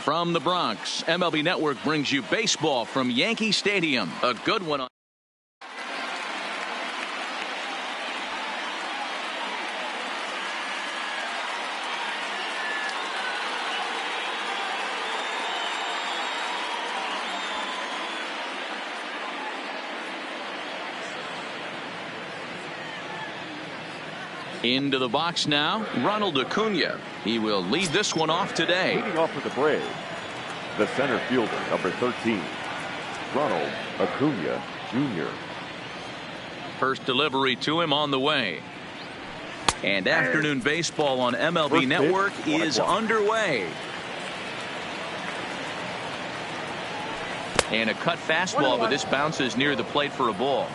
From the Bronx, MLB Network brings you baseball from Yankee Stadium. A good one on. Into the box now, Ronald Acuna. He will lead this one off today. Leading off for the Braves, the center fielder, number 13, Ronald Acuna Jr. First delivery to him on the way. And afternoon baseball on MLB Network is underway. And a cut fastball, but this bounces near the plate for a ball.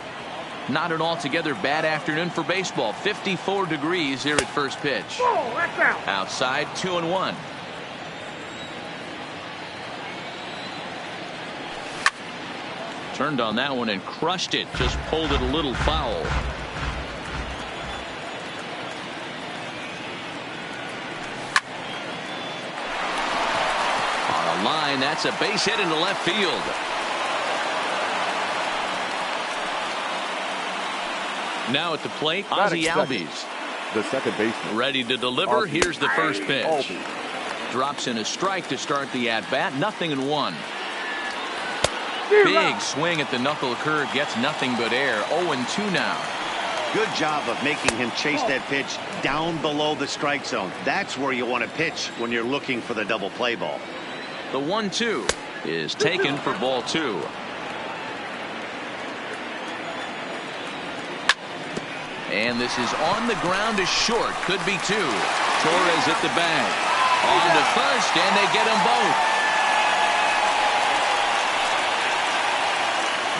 Not an altogether bad afternoon for baseball. 54 degrees here at first pitch. Outside, 2-1. Turned on that one and crushed it. Just pulled it a little foul. On a line, that's a base hit into left field. Now at the plate, Ozzie Albies. The second baseman. Ready to deliver. Here's the first pitch. Drops in a strike to start the at-bat. 0-1. Big swing at the knuckle curve. Gets nothing but air. 0-2 now. Good job of making him chase that pitch down below the strike zone. That's where you want to pitch when you're looking for the double play ball. The 1-2 is taken for ball 2. And this is on the ground is short. Could be 2. Torres at the bag. On to first, and they get them both.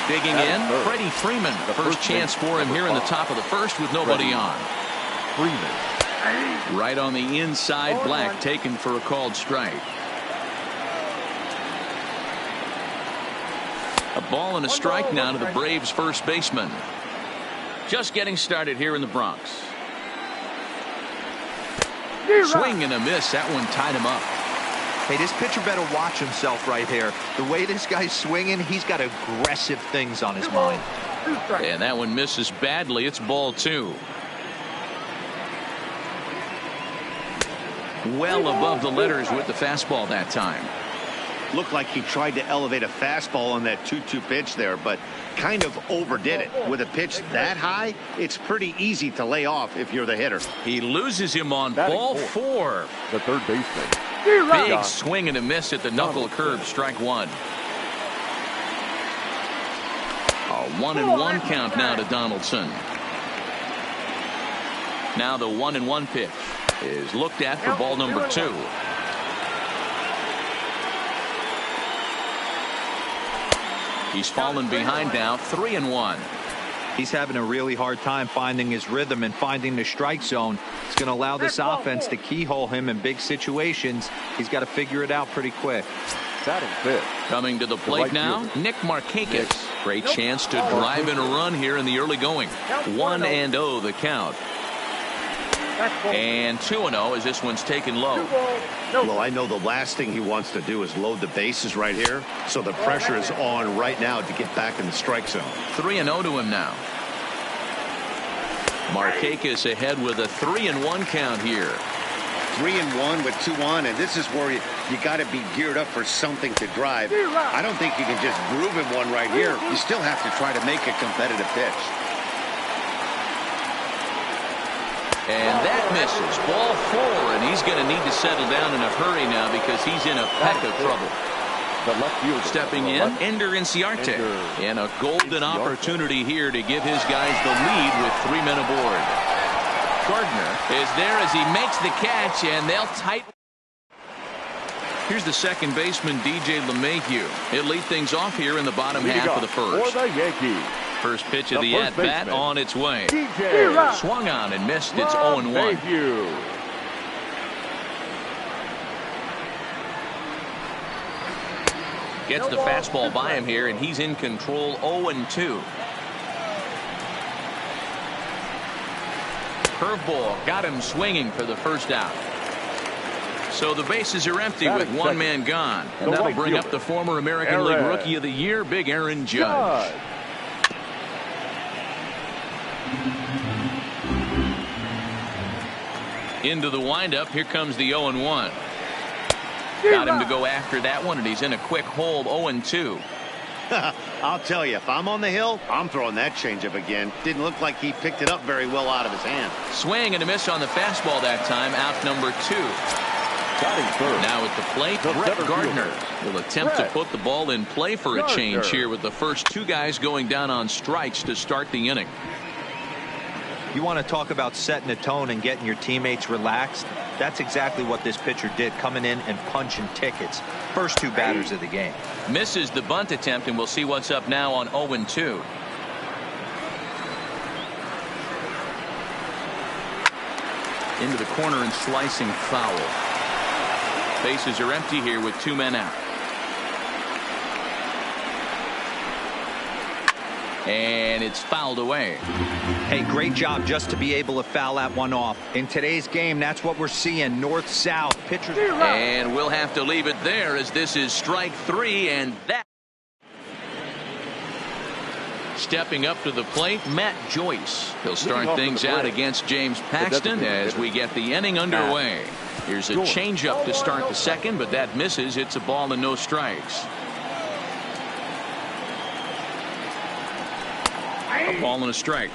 Digging in, Freddie Freeman. First chance for him here in the top of the first with nobody on. Freeman. Right on the inside, Black taken for a called strike. A ball and a strike now to the Braves first baseman. Just getting started here in the Bronx. Swing and a miss. That one tied him up. Hey, this pitcher better watch himself right here. The way this guy's swinging, he's got aggressive things on his mind. And that one misses badly. It's ball 2. Well above the letters with the fastball that time. Looked like he tried to elevate a fastball on that 2-2 pitch there, but kind of overdid it. With a pitch that high, it's pretty easy to lay off if you're the hitter. He loses him on ball 4. The third baseman. Big swing and a miss at the knuckle curve. Strike 1. A 1-1 count now to Donaldson. Now the 1-1 pitch is looked at for ball number 2. He's fallen behind now. 3-1. He's having a really hard time finding his rhythm and finding the strike zone. It's going to allow this offense to keyhole him in big situations. He's got to figure it out pretty quick. Coming to the plate now, Nick Markakis. Great chance to drive in a run here in the early going. 1-0 the count. And 2-0 as this one's taken low. Well, I know the last thing he wants to do is load the bases right here. So the pressure is on right now to get back in the strike zone. 3-0 to him now. Markakis ahead with a 3-1 count here. 3-1 with 2 on, and this is where you got to be geared up for something to drive. I don't think you can just groove him one right here. You still have to try to make a competitive pitch. And that misses. Ball 4, and he's going to need to settle down in a hurry now because he's in a peck of trouble. The left fielder. Stepping in, Ender Inciarte. And a golden opportunity here to give his guys the lead with 3 men aboard. Gardner is there as he makes the catch, and they'll tight. Here's the second baseman, DJ LeMahieu. He'll lead things off here in the bottom half of the first. For the Yankees. First pitch of the at-bat on its way. DJ. Swung on and missed. It's 0-1. Gets the fastball by him here, and he's in control. 0-2. Curveball got him swinging for the first out. So the bases are empty with one man gone. And that'll bring up the former American League Rookie of the Year, Big Aaron Judge. Into the windup. Here comes the 0-1. Got him to go after that one, and he's in a quick hole, 0-2. I'll tell you, if I'm on the hill, I'm throwing that changeup again. Didn't look like he picked it up very well out of his hand. Swing and a miss on the fastball that time. Out number 2. Now at the plate, Brett Gardner will attempt to put the ball in play for a change here with the first 2 guys going down on strikes to start the inning. You want to talk about setting a tone and getting your teammates relaxed? That's exactly what this pitcher did, coming in and punching tickets. First 2 batters of the game. Misses the bunt attempt, and we'll see what's up now on 0-2. Into the corner and slicing foul. Bases are empty here with 2 men out. And it's fouled away. Hey, great job just to be able to foul that one off. In today's game, that's what we're seeing. North-south pitchers. And we'll have to leave it there as this is strike 3, and that. Stepping up to the plate, Matt Joyce. He'll start things out against James Paxton as we get the inning underway. Here's a changeup to start the second, but that misses. It's a ball and no strikes. A ball and a strike.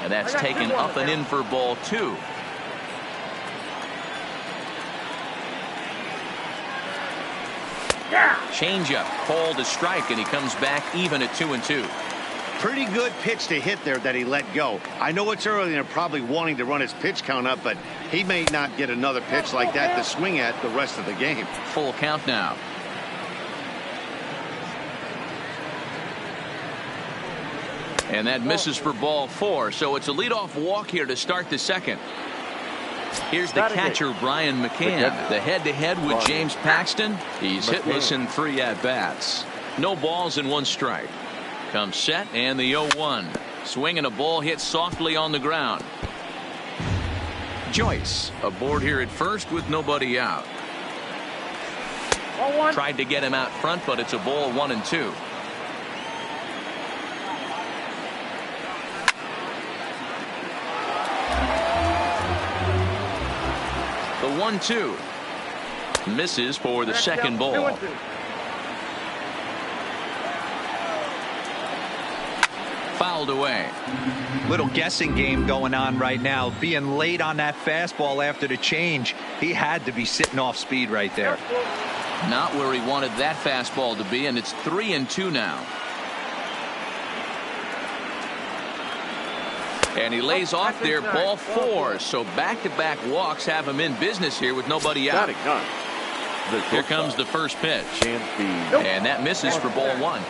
And that's taken up and in for ball 2. Changeup called a strike, and he comes back even at 2-2. Pretty good pitch to hit there that he let go. I know it's early and they're probably wanting to run his pitch count up, but he may not get another pitch like that to swing at the rest of the game. Full count now. And that misses for ball 4, so it's a leadoff walk here to start the second. Here's the catcher, Brian McCann. The head-to-head with James Paxton. He's hitless in 3 at-bats. No balls and 1 strike. Comes set, and the 0-1. Swing and a ball hit softly on the ground. Joyce aboard here at first with nobody out. Tried to get him out front, but it's a ball, 1-2. The 1-2 misses for the second ball. Fouled away. Little guessing game going on right now. Being late on that fastball after the change, he had to be sitting off speed right there. Not where he wanted that fastball to be, and it's 3-2 now. And he lays off there, ball 4. So back-to-back walks have him in business here with nobody out. Here comes the first pitch. And that misses for ball 1.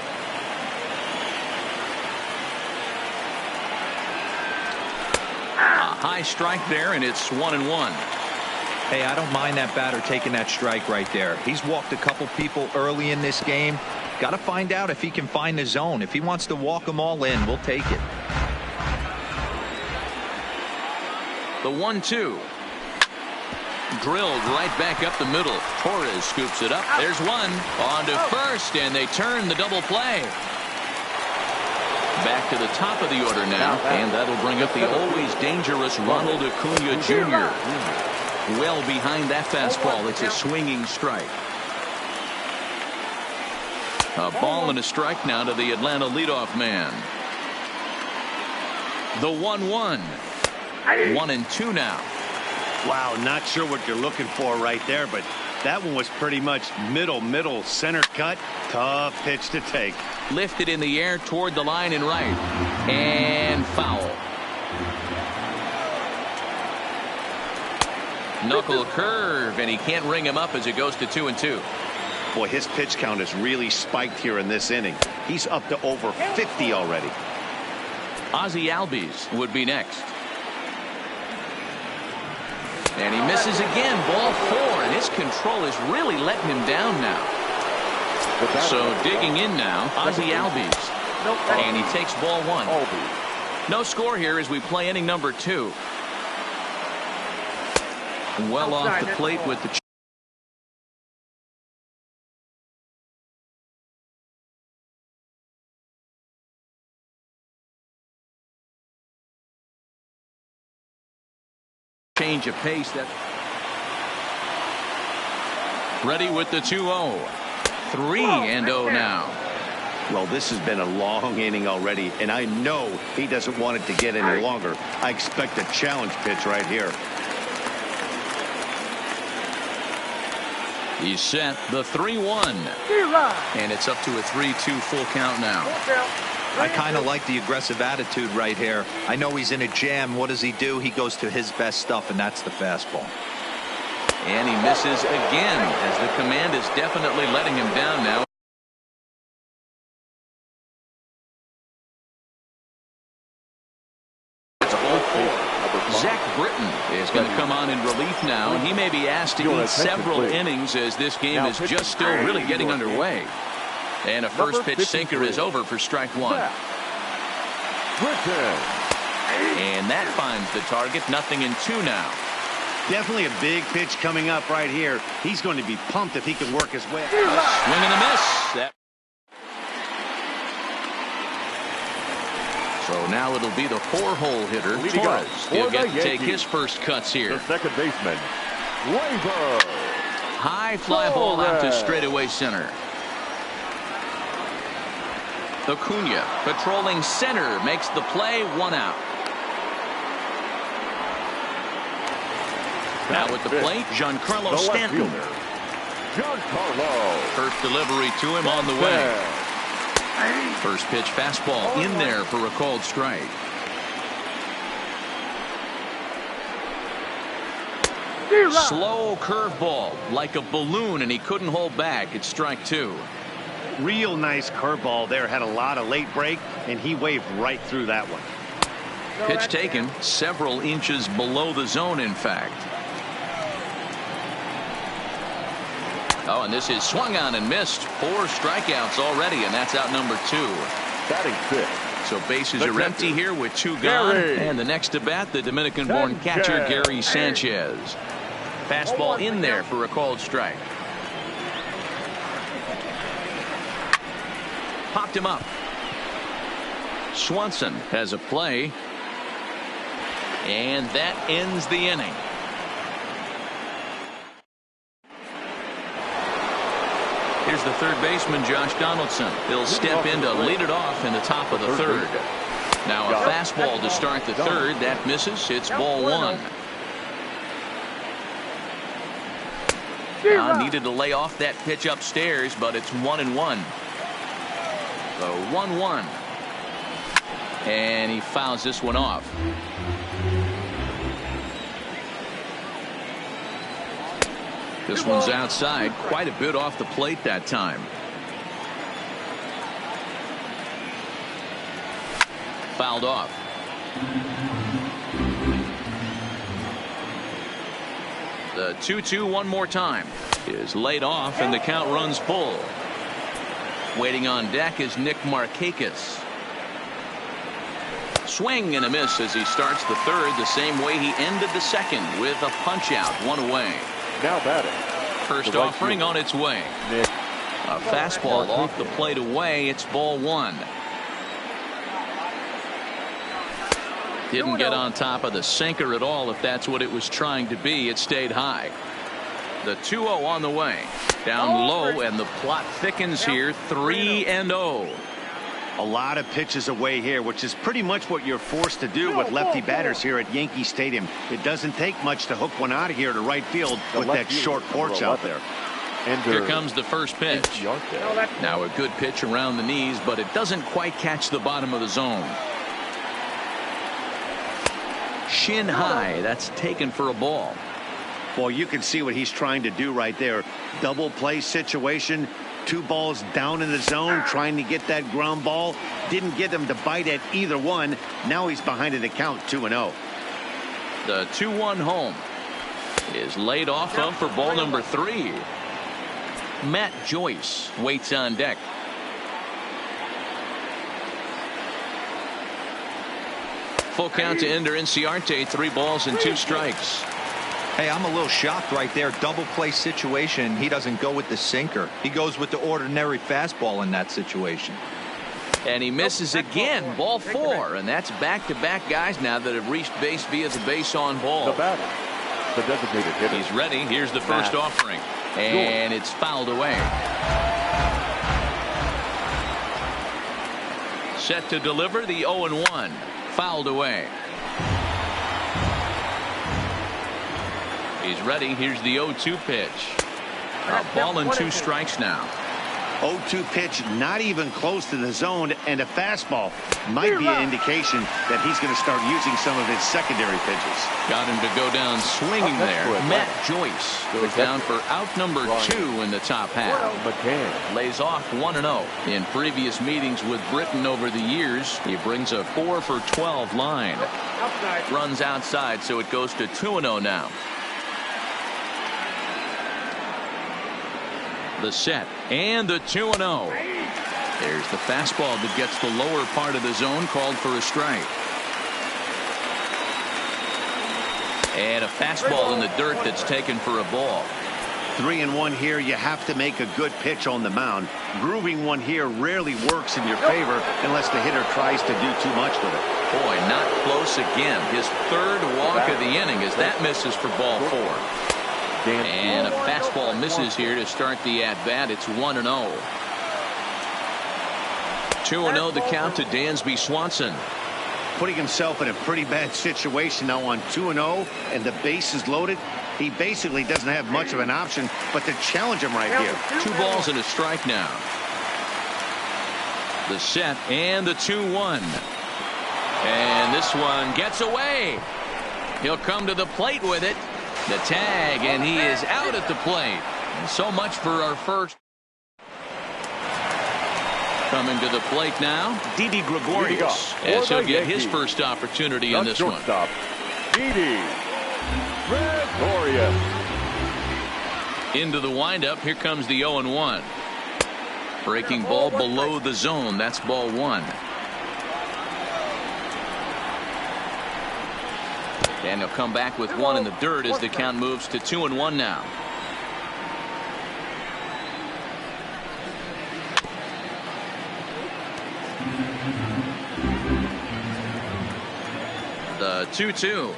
A high strike there, and it's 1-1. Hey, I don't mind that batter taking that strike right there. He's walked a couple people early in this game. Got to find out if he can find the zone. If he wants to walk them all in, we'll take it. The 1-2. Drilled right back up the middle. Torres scoops it up. There's one. On to first, and they turn the double play. Back to the top of the order now, and that'll bring up the always dangerous Ronald Acuna Jr. Well behind that fastball. It's a swinging strike. A ball and a strike now to the Atlanta leadoff man. The 1-1. 1-2 now. Wow, not sure what you're looking for right there, but that one was pretty much middle center cut. Tough pitch to take. Lifted in the air toward the line and right, and foul. Knuckle curve, and he can't ring him up as it goes to 2-2. Boy, his pitch count has really spiked here in this inning. He's up to over 50 already. Ozzie Albies would be next. And he misses again, ball 4, and his control is really letting him down now. So digging in now, Ozzie Albies. And he takes ball one. No score here as we play inning number 2. Well off the plate with the change of pace. That ready with the 2-0. 3-0 now. Well, this has been a long inning already, and I know he doesn't want it to get any longer. I expect a challenge pitch right here. He's set the 3-1. And it's up to a 3-2 full count now. I kind of like the aggressive attitude right here. I know he's in a jam. What does he do? He goes to his best stuff, and that's the fastball. And he misses again as the command is definitely letting him down now. Zach Britton is going to come on in relief now, and he may be asked to eat several innings as this game is just still really getting underway. And a first pitch sinker is over for strike 1. And that finds the target. 0-2 now. Definitely a big pitch coming up right here. He's going to be pumped if he can work his way. Swing and a miss. So now it'll be the 4-hole hitter, Torres. He'll get to take his first cuts here. The second baseman, Labor. High fly ball out to straightaway center. Acuna patrolling center makes the play. 1 out. Now at the plate, Giancarlo Stanton. Giancarlo. First delivery to him on the way. First pitch fastball in there for a called strike. Slow curveball like a balloon, and he couldn't hold back. It's strike 2. Real nice curveball there. Had a lot of late break, and he waved right through that one. Pitch taken several inches below the zone, in fact. Oh, and this is swung on and missed. 4 strikeouts already, and that's out number 2. Batting 5th. So bases are empty here with 2 gone. And the next to bat, the Dominican-born catcher, Gary Sanchez. Fastball in there for a called strike. Popped him up. Swanson has a play. And that ends the inning. Here's the third baseman, Josh Donaldson. He'll step in to lead it off in the top of the 3rd. Now a fastball to start the 3rd. That misses. It's ball 1. Needed to lay off that pitch upstairs, but it's 1-1. So 1-1. And he fouls this one off. This one's outside, quite a bit off the plate that time. Fouled off. The 2-2 one more time is laid off, and the count runs full. Waiting on deck is Nick Markakis. Swing and a miss as he starts the 3rd the same way he ended the 2nd with a punch out, 1 away. Now batting. First offering on its way. A fastball off the plate away. It's ball 1. Didn't get on top of the sinker at all, if that's what it was trying to be. It stayed high. The 2-0 on the way. Down low, and the plot thickens here. 3-0. A lot of pitches away here, which is pretty much what you're forced to do with lefty batters here at Yankee Stadium. It doesn't take much to hook one out of here to right field with that short porch out there. Here comes the first pitch. Now a good pitch around the knees, but it doesn't quite catch the bottom of the zone. Shin high. That's taken for a ball. Well, you can see what he's trying to do right there. Double play situation. 2 balls down in the zone, trying to get that ground ball. Didn't get him to bite at either one. Now he's behind in the count, 2-0. The 2-1 home is laid off of for ball number 3. Matt Joyce waits on deck. full count to ender Inciarte. 3 balls and 2 strikes. Hey, I'm a little shocked right there. Double play situation. He doesn't go with the sinker. He goes with the ordinary fastball in that situation. And he misses again. Ball 4. And that's back-to-back guys now that have reached base via the base on ball. The batter, the designated hitter. He's ready. Here's the first offering. And it's fouled away. Set to deliver the 0-1. Fouled away. He's ready. Here's the 0-2 pitch. A ball and 2 strikes now. 0-2 pitch, not even close to the zone, and a fastball might be an indication that he's going to start using some of his secondary pitches. Got him to go down swinging there. Matt Joyce goes down for out number 2 in the top half. McCann Lays off 1-0. In previous meetings with Britton over the years, he brings a 4 for 12 line. Runs outside, so it goes to 2-0 now. The set and the 2-0. There's the fastball that gets the lower part of the zone, called for a strike. And a fastball in the dirt that's taken for a ball. 3-1 here. You have to make a good pitch on the mound. Grooving one here rarely works in your favor unless the hitter tries to do too much with it. Boy, not close again. His 3rd walk of the inning as that misses for ball 4. And a fastball misses here to start the at-bat. It's 1-0. 2-0 the count to Dansby Swanson. Putting himself in a pretty bad situation now on 2-0, and the base is loaded. He basically doesn't have much of an option but to challenge him right here. 2 balls and a strike now. The set and the 2-1. And this one gets away. He'll come to the plate with it. The tag, and he is out at the plate. So much for our first. Coming to the plate now, Didi Gregorius, as he'll get his first opportunity in this one. Didi Gregorius. Into the windup. Here comes the 0-1. Breaking ball below the zone. That's ball 1. And he'll come back with 1 in the dirt as the count moves to 2-1 now. The 2-2.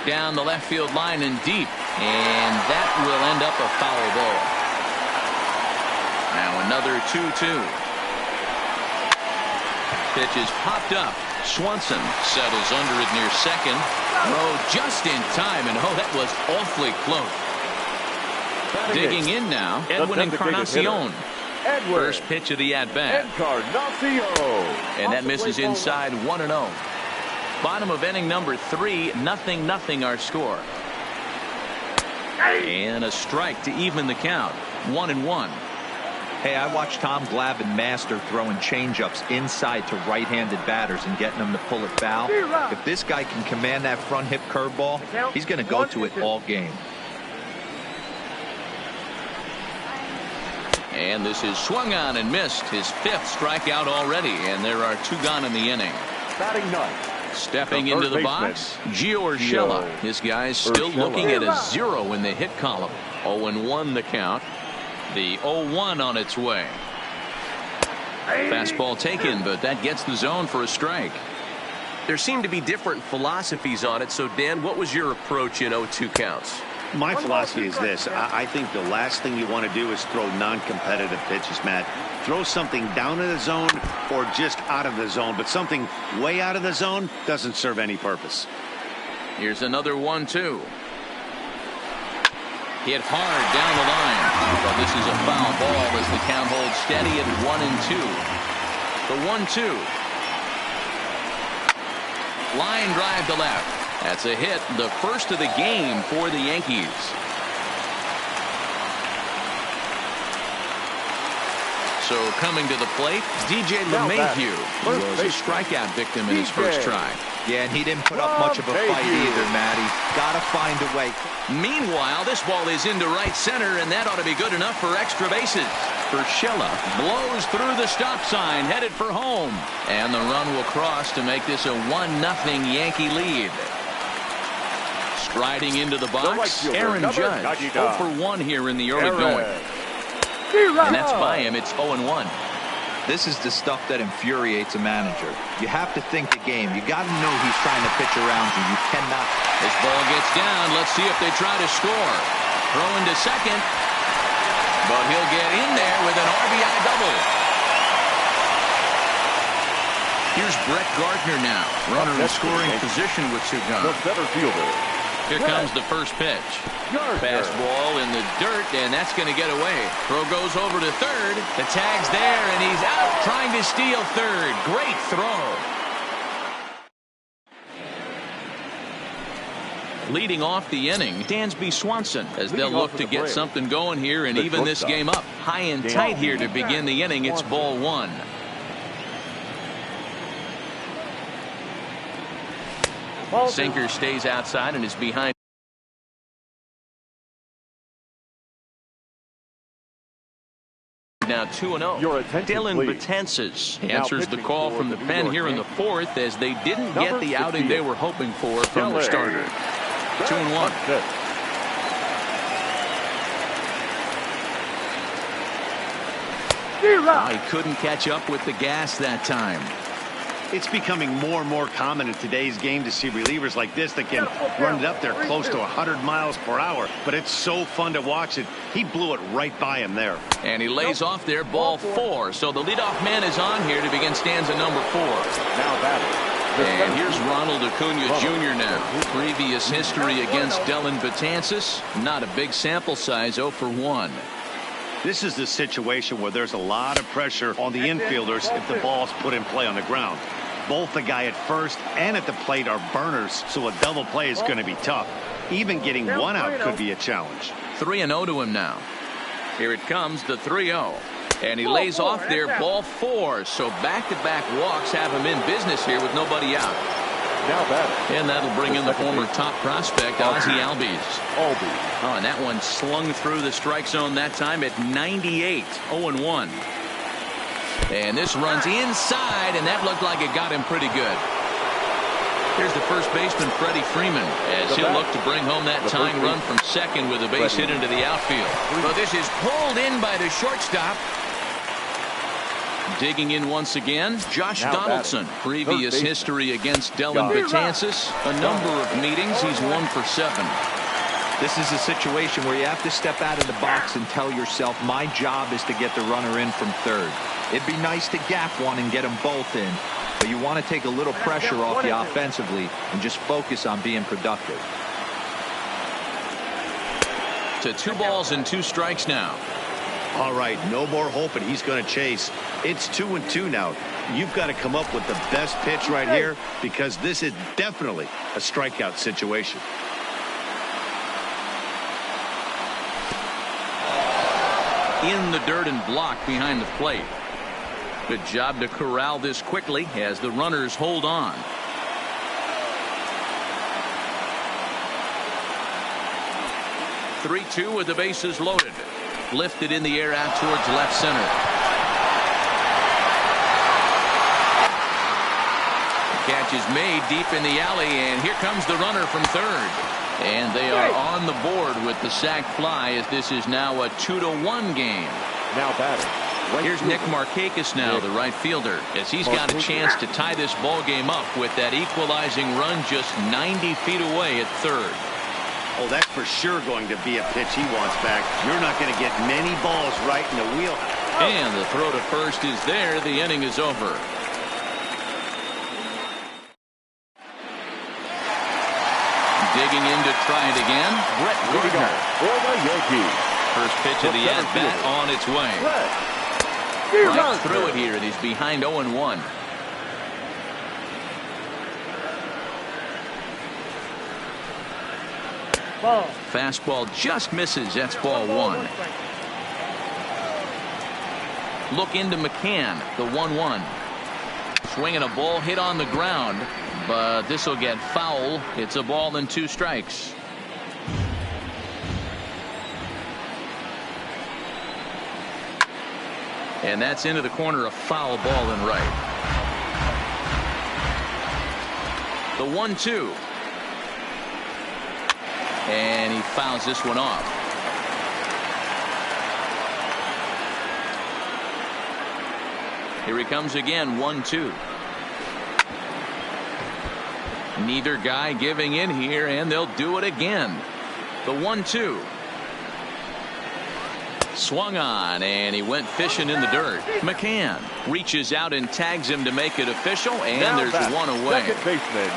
Down the left field line and deep. And that will end up a foul ball. Now another 2-2. Pitch is popped up. Swanson settles under it near second. Oh, just in time, and oh, that was awfully close. Digging in now, Edwin Encarnacion. First pitch of the at-bat. And that misses inside. 1-0. Bottom of inning number 3, 0-0 our score. And a strike to even the count. 1-1. Hey, I watched Tom Glavine master throwing changeups inside to right-handed batters and getting them to pull it foul. If this guy can command that front hip curveball, he's going to go to it all game. And this is swung on and missed. His 5th strikeout already, and there are 2 gone in the inning. Batting ninth. Stepping into the box, Gio Urshela. His guy's still looking at a 0 in the hit column. 0-1 the count. The 0-1 on its way. Fastball taken, but that gets the zone for a strike. There seem to be different philosophies on it. So, Dan, what was your approach in 0-2 counts? My philosophy is this. I think the last thing you want to do is throw non-competitive pitches, Matt. Throw something down in the zone or just out of the zone, but something way out of the zone doesn't serve any purpose. Here's another 1-2. Hit hard down the line. But this is a foul ball as the count holds steady at 1-2. The 1-2. Line drive to left. That's a hit, the first of the game for the Yankees. So coming to the plate, DJ LeMahieu. He was a strikeout victim in his first try. Yeah, and he didn't put up much of a fight either, Matty. Gotta find a way. Meanwhile, this ball is into right center, and that ought to be good enough for extra bases. Urshela blows through the stop sign, headed for home. And the run will cross to make this a 1-0 Yankee lead. Striding into the box, Aaron Judge. 0 for 1 here in the early going. And that's by him. It's 0-1. This is the stuff that infuriates a manager. You have to think the game. You got to know he's trying to pitch around you. You cannot. This ball gets down. Let's see if they try to score. Throwing to second. But he'll get in there with an RBI double. Here's Brett Gardner now. Runner in scoring position with 2 guns. The center fielder. Here comes the first pitch. Fastball in the dirt, and that's going to get away. Throw goes over to third. The tag's there, and he's out trying to steal third. Great throw. Leading off the inning, Dansby Swanson, as they'll look to get something going here and even this game up. High and tight here to begin the inning. It's ball 1. Sinker stays outside and is behind. Now 2-0. Dylan Betances answers the call from the pen here in the 4th as they didn't get the outing they were hoping for from their starter. 2-1. He couldn't catch up with the gas that time. It's becoming more and more common in today's game to see relievers like this that can run it up there close to 100 miles per hour. But it's so fun to watch it. He blew it right by him there. And he lays off there, ball 4. So the leadoff man is on here to begin stanza number 4. Now batting. And here's Ronald Acuna Jr. now. Previous history against Dylan Betances. Not a big sample size, 0 for 1. This is the situation where there's a lot of pressure on the infielders if the ball's put in play on the ground. Both the guy at first and at the plate are burners, so a double play is going to be tough. Even getting one out could be a challenge. 3-0 to him now. Here it comes, the 3-0. And he lays off there, ball 4. So back-to-back walks have him in business here with nobody out. Now batting. And that'll bring in the former top prospect, Ozzie Albies. Oh, and that one slung through the strike zone that time at 98. 0-1. And this runs inside, and that looked like it got him pretty good. Here's the first baseman, Freddie Freeman, as he'll look to bring home that tying run from second with a base hit into the outfield. So this is pulled in by the shortstop. Digging in once again, Josh Donaldson. Previous history against Dylan Betances. A number of meetings. He's 1 for 7. This is a situation where you have to step out of the box and tell yourself, my job is to get the runner in from third. It'd be nice to gap one and get them both in, but you want to take a little pressure off you offensively and just focus on being productive. To 2 balls and 2 strikes now. All right, no more hoping he's going to chase. It's 2-2 now. You've got to come up with the best pitch right here because this is definitely a strikeout situation. In the dirt and blocked behind the plate. Good job to corral this quickly as the runners hold on. (3-2) with the bases loaded. Lifted in the air out towards left center. Catch is made deep in the alley, and here comes the runner from third. And they are on the board with the sac fly as this is now a 2-1 game. Now batting. Here's Nick Markakis now, the right fielder, as he's got a chance to tie this ball game up with that equalizing run just 90 feet away at third. Oh, that's for sure going to be a pitch he wants back. You're not going to get many balls right in the wheel. And the throw to first is there. The inning is over. Digging in to try it again, Brett Gardner. For the Yankees. First pitch of the at-bat on its way. Right through it here, and he's behind 0-1. Fastball just misses. That's ball 1. Look into McCann, the 1-1. Swinging a ball hit on the ground, but this will get foul. It's a ball and 2 strikes. And that's into the corner, a foul ball and right. The 1-2. And he fouls this one off. Here he comes again, 1-2. Neither guy giving in here, and they'll do it again. The 1-2. Swung on, and he went fishing in the dirt. McCann reaches out and tags him to make it official, and now there's one away. Second baseman.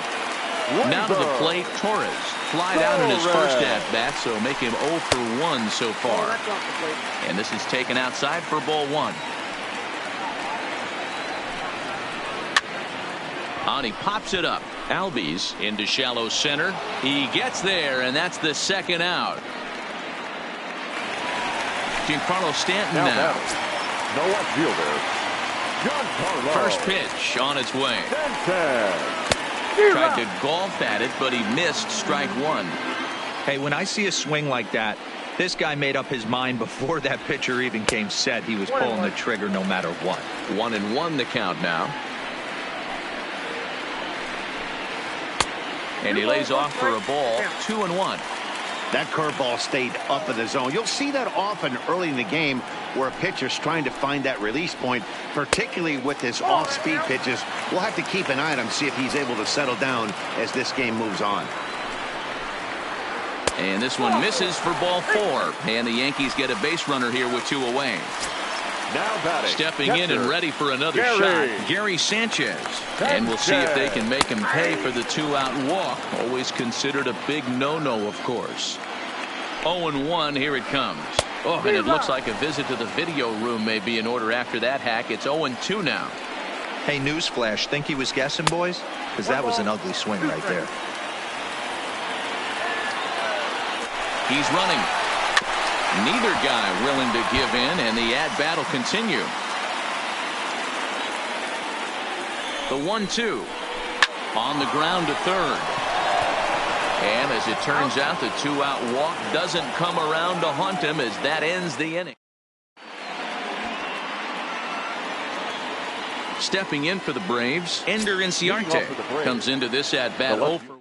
Now to the plate, Torres. Flied out in his first at-bat, so make him 0 for 1 so far. And this is taken outside for ball 1. On he pops it up. Albies into shallow center. He gets there, and that's the second out. Giancarlo Stanton now. No outfielder. Giancarlo. First pitch on its way. Tried to golf at it, but he missed strike 1. Hey, when I see a swing like that, this guy made up his mind before that pitcher even came set. He was pulling the trigger no matter what. 1-1 the count now. And he lays off for a ball. 2-1. That curveball stayed up in the zone. You'll see that often early in the game where a pitcher's trying to find that release point, particularly with his off-speed pitches. We'll have to keep an eye on him, see if he's able to settle down as this game moves on. And this one misses for ball 4. And the Yankees get a base runner here with 2 away. Now batting. Stepping in and ready for another shot, Gary Sanchez. And we'll see if they can make him pay for the 2-out walk. Always considered a big no-no, of course. 0-1, here it comes. Oh, and it looks like a visit to the video room may be in order after that hack. It's 0-2 now. Hey, newsflash, think he was guessing, boys? Because that was an ugly swing right there. He's running. Neither guy willing to give in, and the at-bat will continue. The 1-2 on the ground to third. And as it turns out, the 2-out walk doesn't come around to haunt him as that ends the inning. Stepping in for the Braves, Ender Inciarte comes into this at-bat 0 for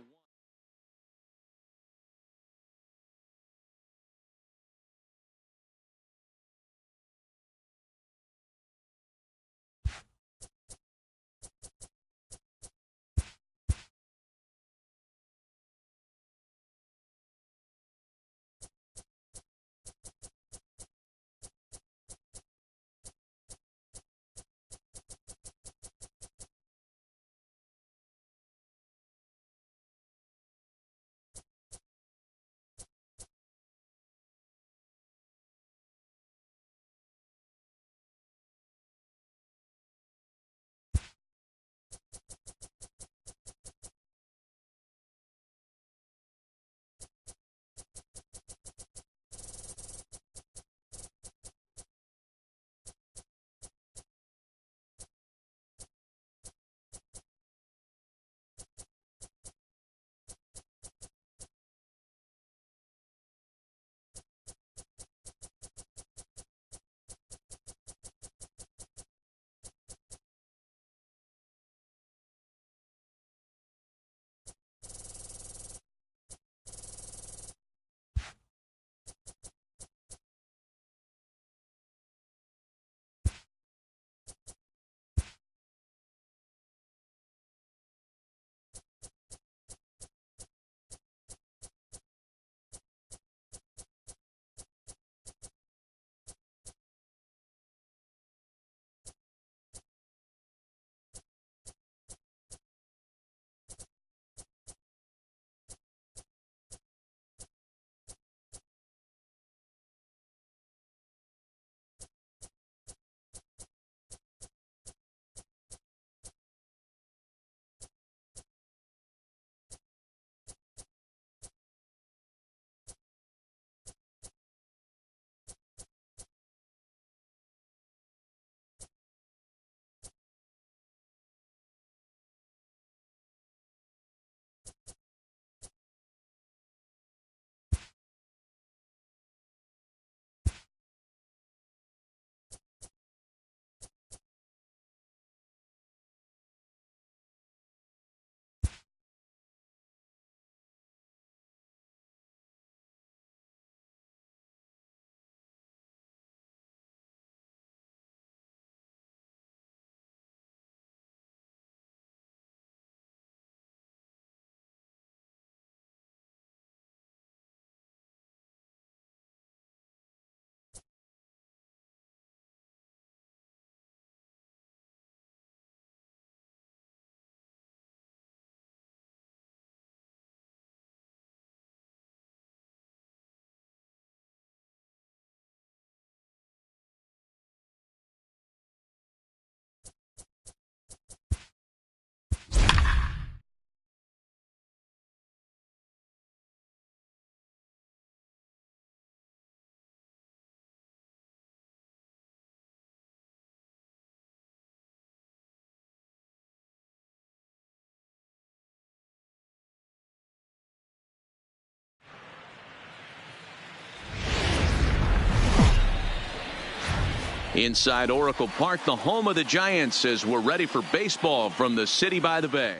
Inside Oracle Park, the home of the Giants, as we're ready for baseball from the city by the bay.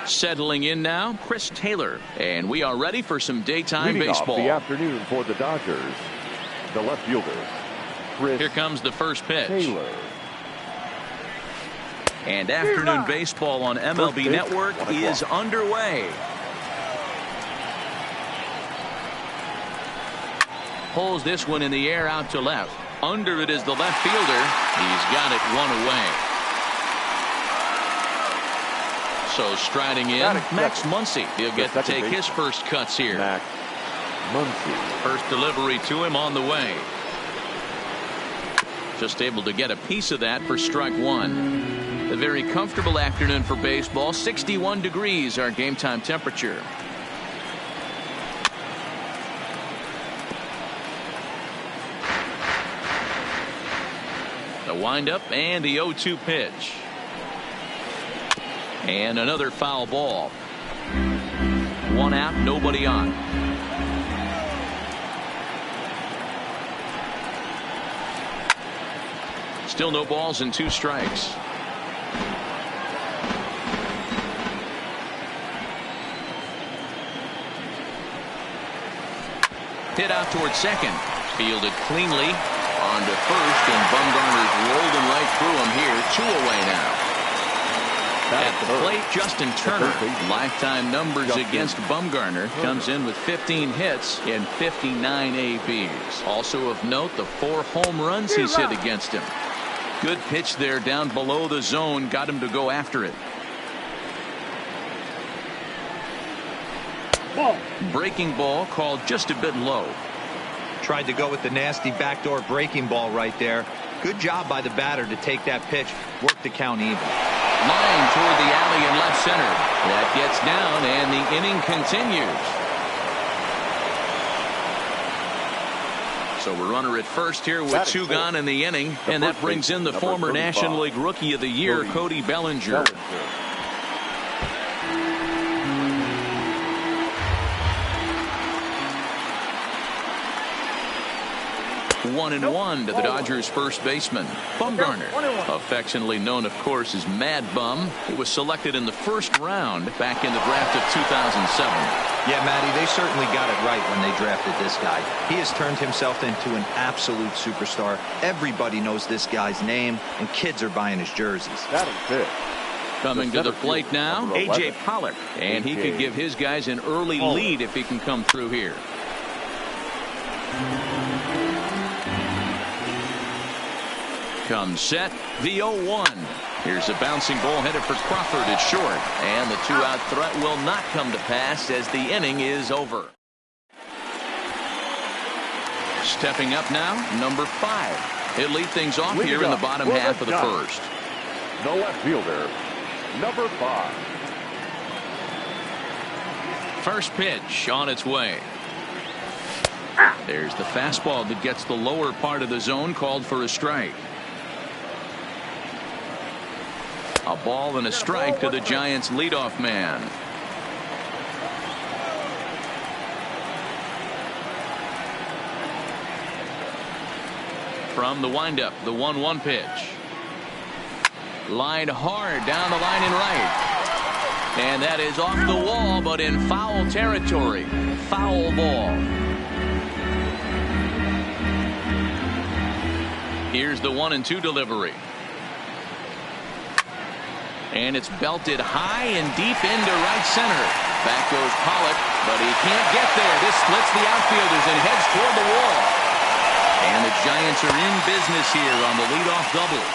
Settling in now, Chris Taylor, and we are ready for some daytime Leading baseball. off the afternoon for the Dodgers, the left fielder, Chris Here comes the first pitch. Taylor. And afternoon baseball on MLB Network is underway. Pulls this one in the air out to left. Under it is the left fielder. He's got it one away. So striding in, Max Muncy. He'll get to take his first cuts here. Max Muncy. First delivery to him on the way. Just able to get a piece of that for strike one. A very comfortable afternoon for baseball. 61 degrees our game time temperature. The windup and the 0-2 pitch. And another foul ball. One out, nobody on. Still no balls and 2 strikes. Hit out towards second. Fielded cleanly. On to first, and Bumgarner's rolled him right through him here. 2 away now. At the plate, Justin Turner. Lifetime numbers against Bumgarner. Comes in with 15 hits and 59 ABs. Also of note, the 4 home runs he's hit against him. Good pitch there down below the zone. Got him to go after it. Breaking ball called just a bit low. Tried to go with the nasty backdoor breaking ball right there. Good job by the batter to take that pitch. Work the count even. Line toward the alley in left center. That gets down, and the inning continues. So we're runner at first here with 2 gone in the inning, and that brings in the former National League Rookie of the Year, Cody Bellinger. 1-1 to the Dodgers first baseman, Bumgarner. Affectionately known, of course, as Mad Bum. He was selected in the first round back in the draft of 2007. Yeah, Matty, they certainly got it right when they drafted this guy. He has turned himself into an absolute superstar. Everybody knows this guy's name, and kids are buying his jerseys. Coming to the plate now, A.J. Pollock. And he could give his guys an early lead if he can come through here. Comes set, the 0-1. Here's a bouncing ball headed for Crawford at short. And the 2-out threat will not come to pass as the inning is over. Stepping up now, number 5. He'll lead things off here in the bottom half of the first. The left fielder, number 5. First pitch on its way. There's the fastball that gets the lower part of the zone, called for a strike. A ball and a strike to the Giants leadoff man. From the windup, the 1-1 pitch. Lined hard down the line and right. And that is off the wall, but in foul territory. Foul ball. Here's the 1-2 delivery. And it's belted high and deep into right center. Back goes Pollock, but he can't get there. This splits the outfielders and heads toward the wall. And the Giants are in business here on the leadoff double.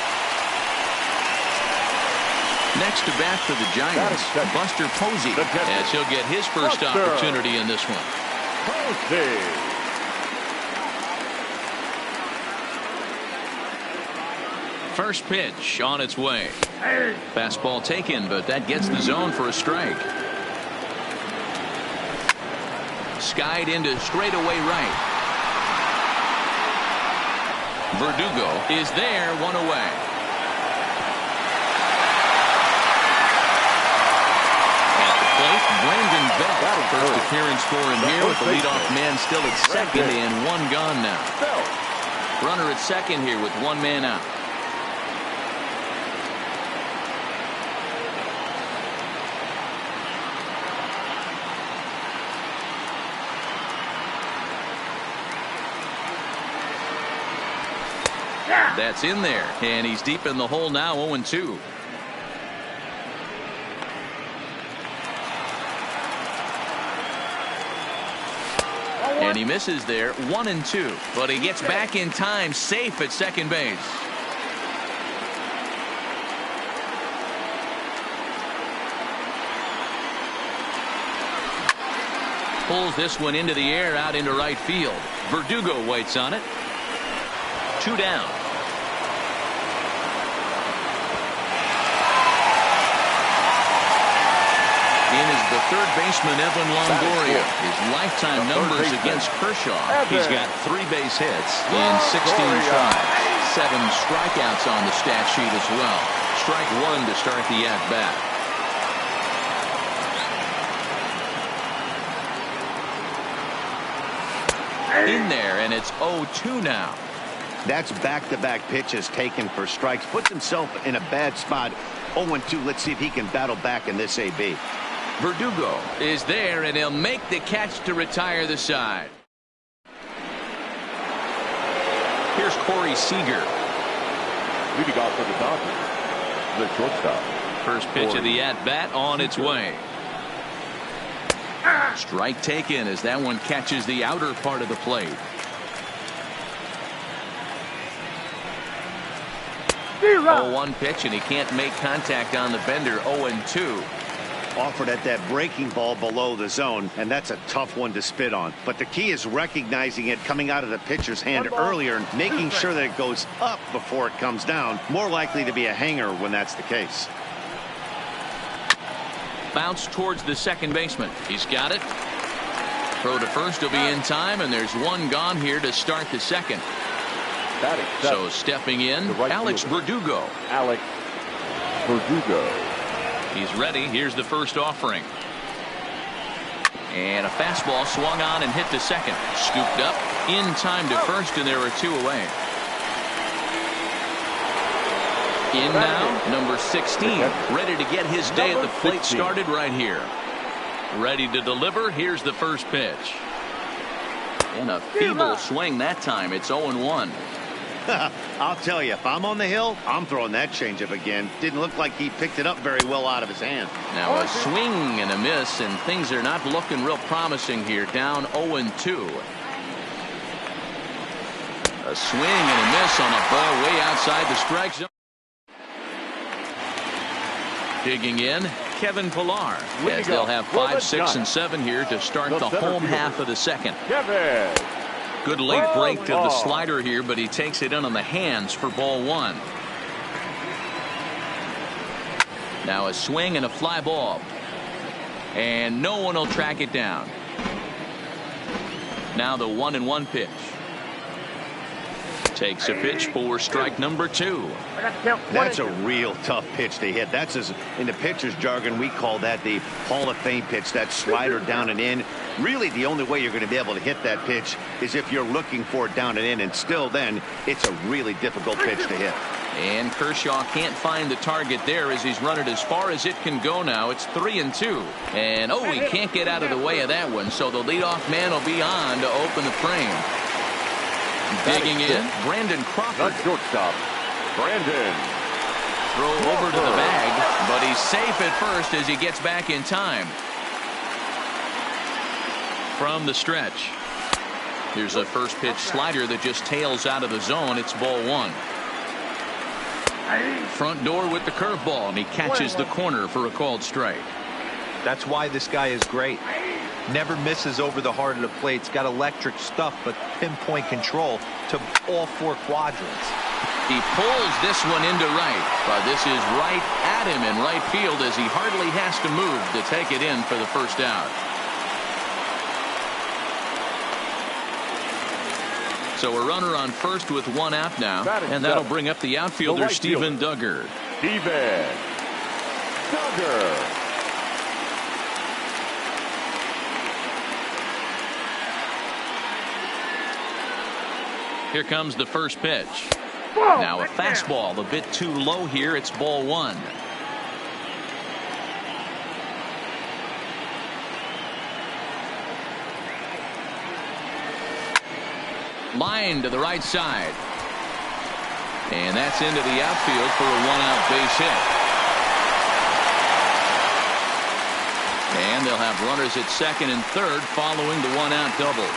Next to bat for the Giants, Buster Posey, as he'll get his first opportunity in this one. Posey. First pitch on its way. Fastball taken, but that gets the zone for a strike. Skied into straightaway right. Verdugo is there, one away. At the plate, Brandon Belt. First appearance for him here with the leadoff man still at second and one gone now. Runner at second here with one man out. That's in there, and he's deep in the hole now, 0-2. And he misses there, 1-2, but he gets back in time, safe at second base. Pulls this one into the air, out into right field. Verdugo waits on it. 2 down. In is the third baseman, Evan Longoria. His lifetime numbers against Kershaw. He's got 3 base hits in 16 tries. 7 strikeouts on the stat sheet as well. Strike 1 to start the at-bat. In there, and it's 0-2 now. That's back-to-back pitches taken for strikes. Puts himself in a bad spot. 0-2. Let's see if he can battle back in this AB. Verdugo is there, and he'll make the catch to retire the side. Here's Corey Seager. Leading off for the Dodgers, the shortstop. First pitch of the at-bat on its way. Strike taken as that one catches the outer part of the plate. 0-1 pitch, and he can't make contact on the bender. 0-2. Offered at that breaking ball below the zone, and that's a tough one to spit on. But the key is recognizing it coming out of the pitcher's hand earlier and making sure that it goes up before it comes down. More likely to be a hanger when that's the case. Bounce towards the second baseman. He's got it. Throw to first will be in time, and there's one gone here to start the second. So stepping in, Alex Verdugo. Alex Verdugo. He's ready. Here's the first offering. And a fastball swung on and hit to second. Scooped up in time to first, and there are 2 away. In now, number 16. Ready to get his day at the plate started right here. Ready to deliver. Here's the first pitch. And a feeble swing that time. It's 0-1. I'll tell you, if I'm on the hill, I'm throwing that changeup again. Didn't look like he picked it up very well out of his hand. Now a swing and a miss, and things are not looking real promising here. Down 0-2. A swing and a miss on a ball way outside the strike zone. Digging in, Kevin Pillar, as they'll have 5, 6, and 7 here to start the home half of the second. Good late break to the slider here, but he takes it in on the hands for ball 1. Now a swing and a fly ball. And no one will track it down. Now the 1-1 pitch. Takes a pitch for strike number 2. That's a real tough pitch to hit. That's, as in the pitcher's jargon, we call that the Hall of Fame pitch. That slider down and in. Really, the only way you're going to be able to hit that pitch is if you're looking for it down and in, and still then it's a really difficult pitch to hit. And Kershaw can't find the target there as he's run it as far as it can go now. It's 3-2. And he can't get out of the way of that one, so the leadoff man will be on to open the frame. Digging in, Brandon Crawford. The shortstop, Brandon. Throw over to the bag, but he's safe at first as he gets back in time. From the stretch. Here's a first pitch slider that just tails out of the zone. It's ball 1. Front door with the curveball, and he catches the corner for a called strike. That's why this guy is great. Never misses over the heart of the plate. He's got electric stuff, but pinpoint control to all 4 quadrants. He pulls this one into right, but this is right at him in right field as he hardly has to move to take it in for the first out. So a runner on first with one out now, and that'll bring up the outfielder, right Steven Duggar. Steven Duggar. Here comes the first pitch. Now a fastball, a bit too low here. It's ball one. Line to the right side. And that's into the outfield for a one-out base hit. And they'll have runners at second and third following the one-out double.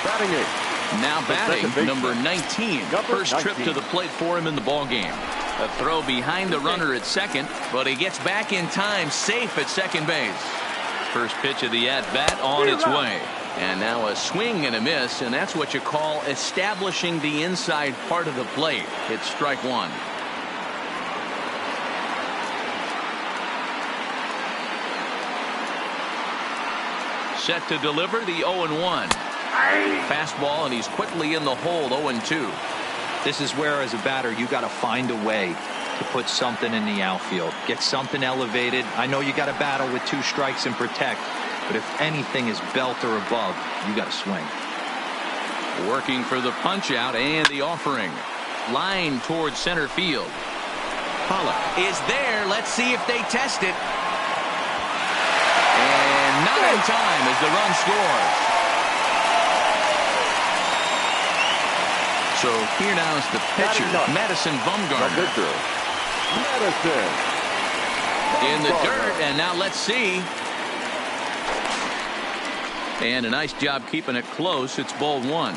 Batting eighth. Now batting, number 19. First trip to the plate for him in the ballgame. A throw behind the runner at second, but he gets back in time, safe at second base. First pitch of the at-bat on its way. And now a swing and a miss, and that's what you call establishing the inside part of the plate. It's strike one. Set to deliver the 0-1. Fastball, and he's quickly in the hole, 0-2. This is where, as a batter, you got to find a way to put something in the outfield. Get something elevated. I know you got to battle with two strikes and protect, but if anything is belt or above, you got to swing. Working for the punch out and the offering. Line towards center field. Pollock is there. Let's see if they test it. And not in time as the run scores. So here now is the pitcher, Madison Bumgarner. Madison. In the dirt, and now let's see. And a nice job keeping it close. It's ball one.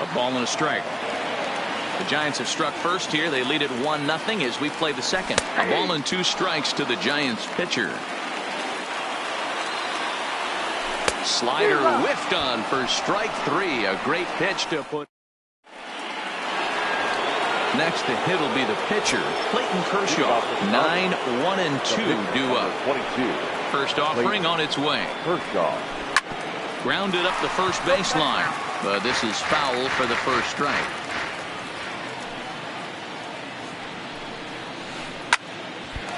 A ball and a strike. The Giants have struck first here. They lead it 1-0 as we play the second. A ball and two strikes to the Giants pitcher. Slider whiffed on for strike three. A great pitch to put. Next to hit will be the pitcher, Clayton Kershaw. 9-1-2 due up. 22. First offering on its way. Kershaw. Grounded up the first baseline, but this is foul for the first strike.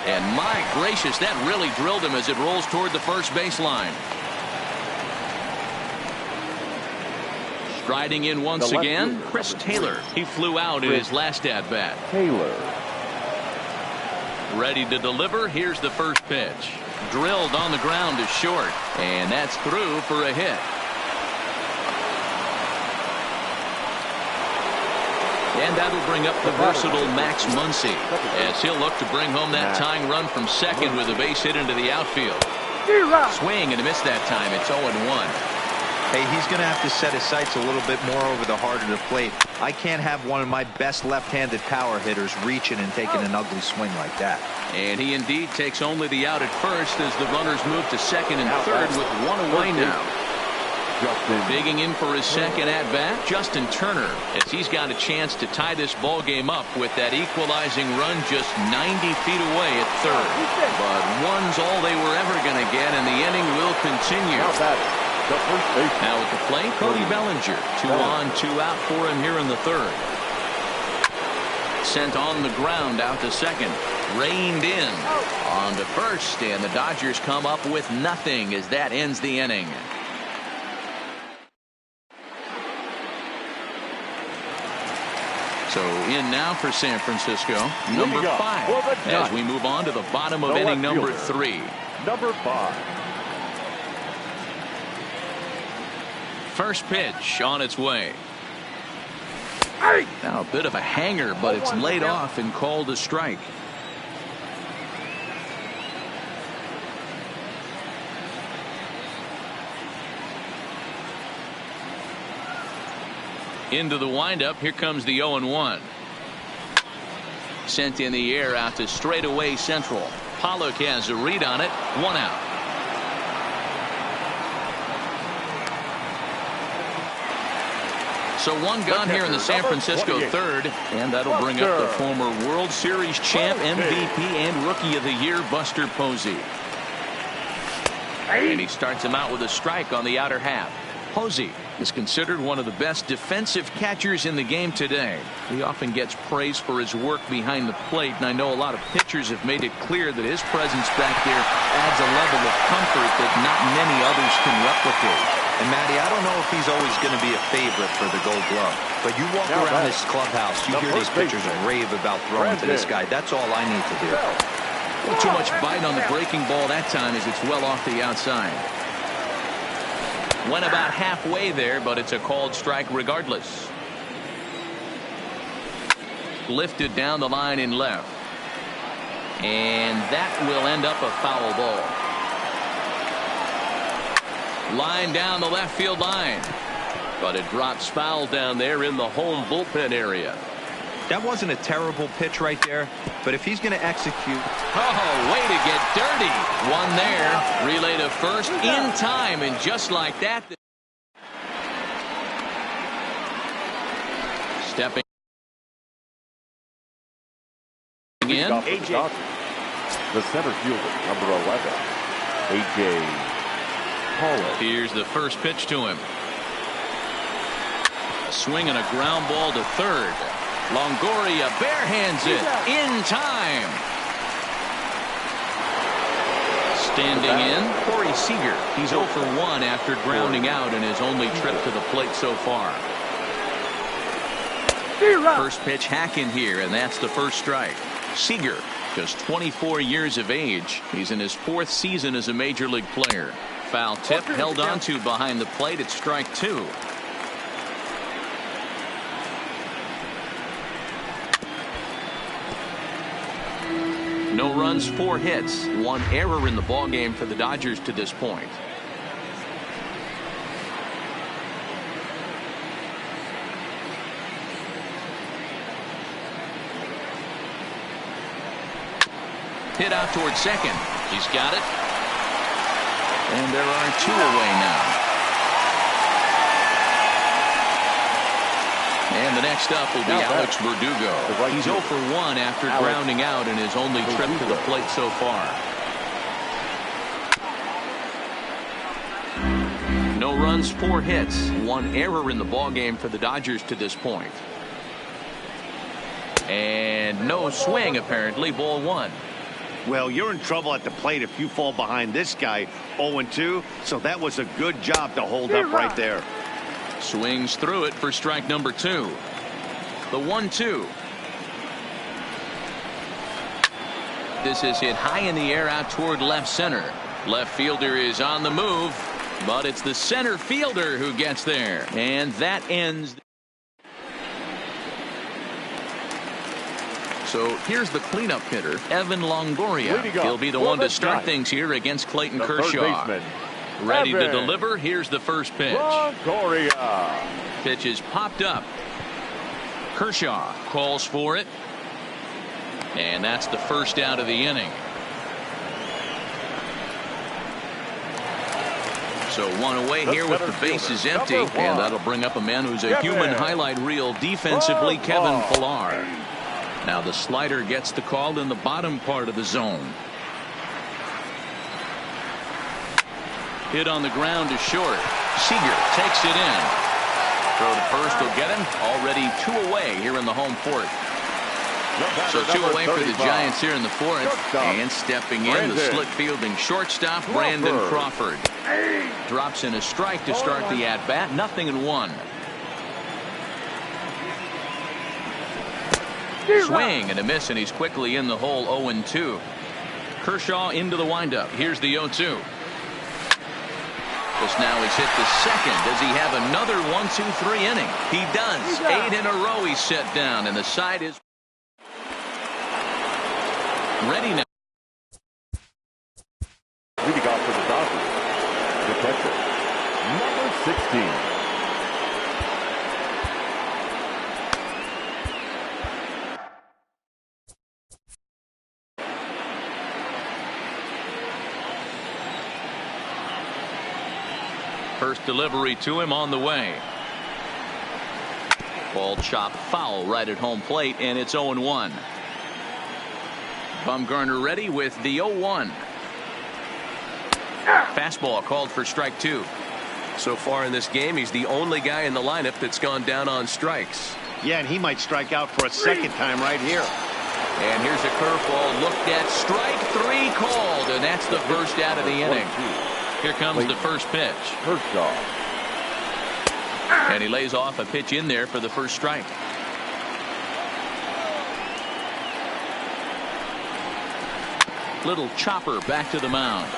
And my gracious, that really drilled him as it rolls toward the first baseline. Striding in once again, Chris Taylor. He flew out in his last at-bat. Taylor. Ready to deliver. Here's the first pitch. Drilled on the ground to short. And that's through for a hit. And that'll bring up the versatile Max Muncy as he'll look to bring home that tying run from second with a base hit into the outfield. Swing and a miss that time. It's 0-1. Hey, he's going to have to set his sights a little bit more over the heart of the plate. I can't have one of my best left-handed power hitters reaching and taking an ugly swing like that. And he indeed takes only the out at first as the runners move to second and third with one away now. Digging in for his second at-bat, Justin Turner, as he's got a chance to tie this ball game up with that equalizing run just 90 feet away at third. But one's all they were ever going to get, and the inning will continue. Now at the plate, Cody Bellinger. 2 on, 2 out for him here in the third. Sent on the ground out to second. Reined in on to first, and the Dodgers come up with nothing as that ends the inning. So in now for San Francisco, number 5, as we move on to the bottom of inning number 3. Number 5. First pitch on its way. Now a bit of a hanger, but it's laid off and called a strike. Into the windup. Here comes the 0-1. Sent in the air out to straightaway central. Pollock has a read on it. 1 out. So one gone here in the San Francisco third, and that'll bring up the former World Series champ, MVP, and Rookie of the Year, Buster Posey. And he starts him out with a strike on the outer half. Posey is considered one of the best defensive catchers in the game today. He often gets praise for his work behind the plate, and I know a lot of pitchers have made it clear that his presence back there adds a level of comfort that not many others can replicate. And, Matty, I don't know if he's always going to be a favorite for the Gold Glove, but you walk around this clubhouse, you hear these pitchers rave about throwing to this guy. That's all I need to hear. Not too much bite on the breaking ball that time as it's well off the outside. Went about halfway there, but it's a called strike regardless. Lifted down the line in left. And that will end up a foul ball. Line down the left field line. But it drops foul down there in the home bullpen area. That wasn't a terrible pitch right there, but if he's going to execute. Oh, way to get dirty. One there. Relay to first in time, and just like that. Stepping in. AJ. The center fielder, number 11, AJ. Here's the first pitch to him. Swing and a ground ball to third. Longoria barehands it in time. Standing in, Corey Seager. He's 0 for 1 after grounding out in his only trip to the plate so far. First pitch hacking here, and that's the first strike. Seager, just 24 years of age. He's in his 4th season as a major league player. Foul tip held onto behind the plate at strike 2. No runs, 4 hits, 1 error in the ballgame for the Dodgers to this point. Hit out towards second. He's got it. And there are 2 away now. And the next up will be Alex Verdugo. He's 0 for 1 after grounding out in his only trip to the plate so far. No runs, 4 hits, 1 error in the ballgame for the Dodgers to this point. And no swing, apparently. Ball 1. Well, you're in trouble at the plate if you fall behind this guy 0-2, so that was a good job to hold up right there. Swings through it for strike number 2. The 1-2. This is hit high in the air out toward left center. Left fielder is on the move, but it's the center fielder who gets there. And that ends. So here's the cleanup hitter, Evan Longoria. He'll be the one to start things here against Clayton Kershaw. Ready to deliver. Here's the first pitch. Longoria. Pitch is popped up. Kershaw calls for it. And that's the first out of the inning. So 1 away here with the bases empty. And that'll bring up a man who's a human highlight reel defensively, Kevin Pillar. Now the slider gets the call in the bottom part of the zone. Hit on the ground is short. Seager takes it in. Throw to first will get him. Already 2 away here in the home fourth. So 2 away for the Giants here in the 4th. And stepping in, the slick fielding shortstop, Brandon Crawford. Drops in a strike to start the at-bat. 0-1. Swing and a miss, and he's quickly in the hole. 0-2. Kershaw into the windup. Here's the 0-2. Just now he's hit the second. Does he have another 1-2-3 inning? He does. 8 in a row he's set down, and the side is ready now. Leading off for the Dodgers, the catcher, number 16. First delivery to him on the way. Ball chopped foul right at home plate, and it's 0-1. Bumgarner ready with the 0-1. Fastball called for strike 2. So far in this game, he's the only guy in the lineup that's gone down on strikes. Yeah, and he might strike out for a second time right here. And here's a curveball looked at. Strike 3 called, and that's the first out of the inning. Here comes the first pitch. And he lays off a pitch in there for the first strike. Little chopper back to the mound.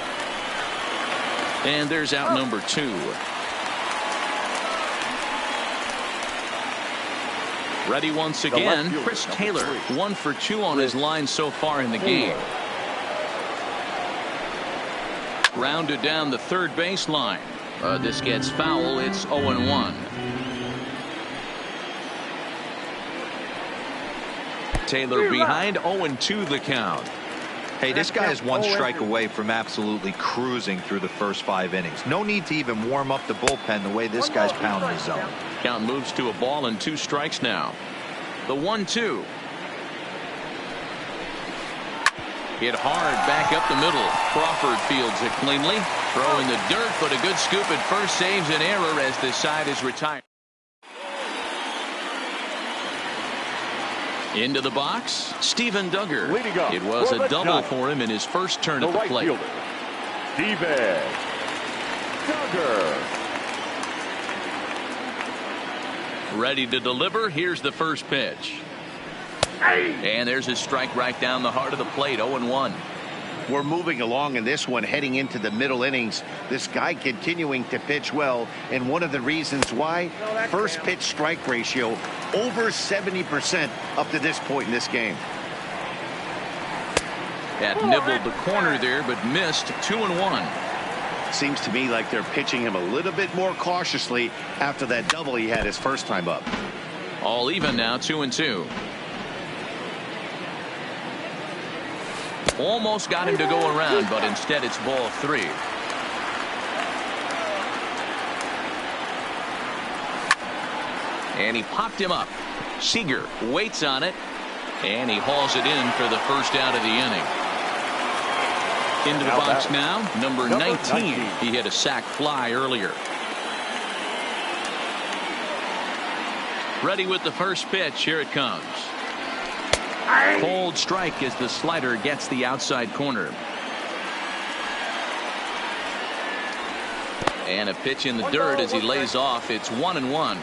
And there's out number 2. Ready once again, Chris Taylor, 1 for 2 on his line so far in the game. Rounded down the third baseline. This gets foul. It's 0-1. Taylor behind, 0-2 the count. Hey, this guy is 1 strike away from absolutely cruising through the first 5 innings. No need to even warm up the bullpen the way this guy's pounding his zone. Count moves to a ball and 2 strikes now. The 1-2. Hit hard back up the middle. Crawford fields it cleanly. Throw in the dirt, but a good scoop at first saves an error as the side is retired. Into the box, Steven Duggar. It was a double for him in his first turn at the plate. Steven Duggar. Ready to deliver. Here's the first pitch. And there's his strike right down the heart of the plate. 0-1. We're moving along in this one, heading into the middle innings. This guy continuing to pitch well, and one of the reasons why, first pitch strike ratio over 70% up to this point in this game. That nibbled the corner there, but missed. 2-1. Seems to me like they're pitching him a little bit more cautiously after that double he had his first time up. All even now, 2-2. Almost got him to go around, but instead it's ball 3. And he popped him up. Seager waits on it, and he hauls it in for the first out of the inning. Into the box now, number 19. He hit a sac fly earlier. Ready with the first pitch. Here it comes. Cold strike as the slider gets the outside corner. And a pitch in the dirt as he lays off. It's 1-1.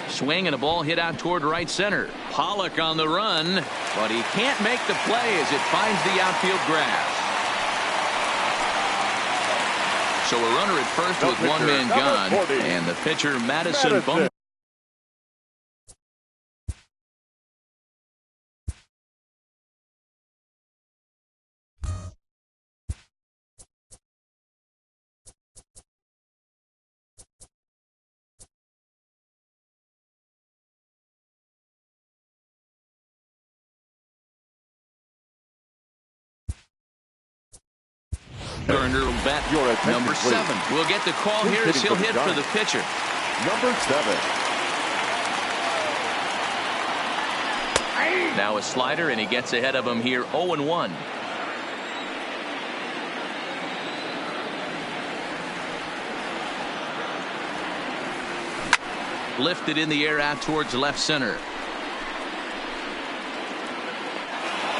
Swing and a ball hit out toward right center. Pollock on the run, but he can't make the play as it finds the outfield grass. So a runner at first with 1 man gone, and the pitcher Madison Bumgarner. Burner will bat number 7. We'll get the call here as he'll hit for the pitcher. Number 7. Now a slider, and he gets ahead of him here. 0-1. Lifted in the air out towards left center.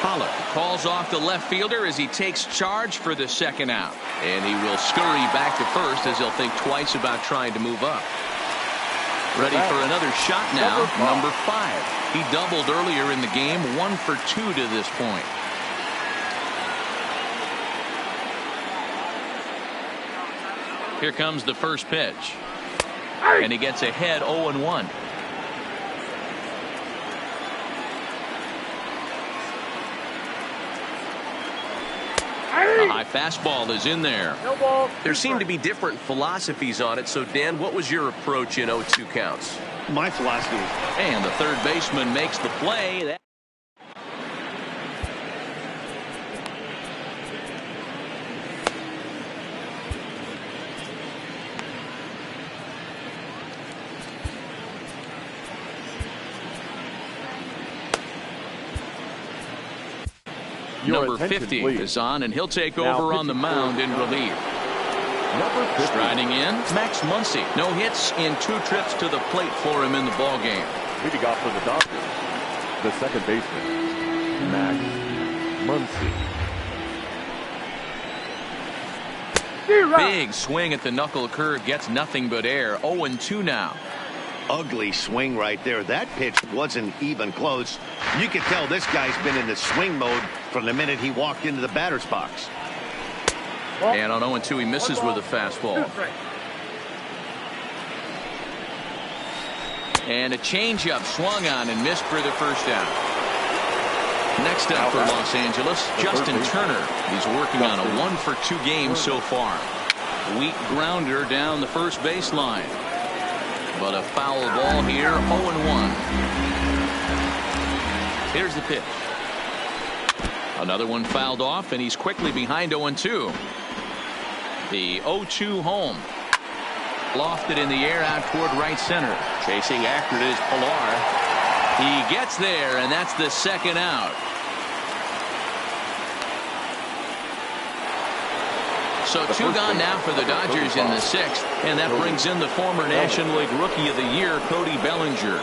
Pollock calls off the left fielder as he takes charge for the second out. And he will scurry back to first as he'll think twice about trying to move up. Ready for another shot now. Number 5. He doubled earlier in the game. 1 for 2 to this point. Here comes the first pitch. And he gets ahead 0-1. The high fastball is in there. There seem to be different philosophies on it. So, Dan, what was your approach in 0-2 counts? My philosophy. And the third baseman makes the play. Number 50 is on, and he'll take over on the mound in relief. Striding in, Max Muncy. No hits in 2 trips to the plate for him in the ball game. Leading off for the Dodgers, the second baseman, Max Muncy. Big swing at the knuckle curve, gets nothing but air. 0-2 now. Ugly swing right there. That pitch wasn't even close. You could tell this guy's been in the swing mode from the minute he walked into the batter's box. And on 0-2, he misses with a fastball. And a changeup swung on and missed for the first out. Next up for Los Angeles, Justin Turner. He's working on a 1-for-2 game so far. Weak grounder down the first baseline. But a foul ball here, 0-1. Here's the pitch. Another one fouled off, and he's quickly behind 0-2. The 0-2 home. Lofted in the air out toward right center. Chasing after it is Pilar. He gets there, and that's the second out. So 2 gone now for the Dodgers in the 6th, and that brings in the former National League Rookie of the Year, Cody Bellinger.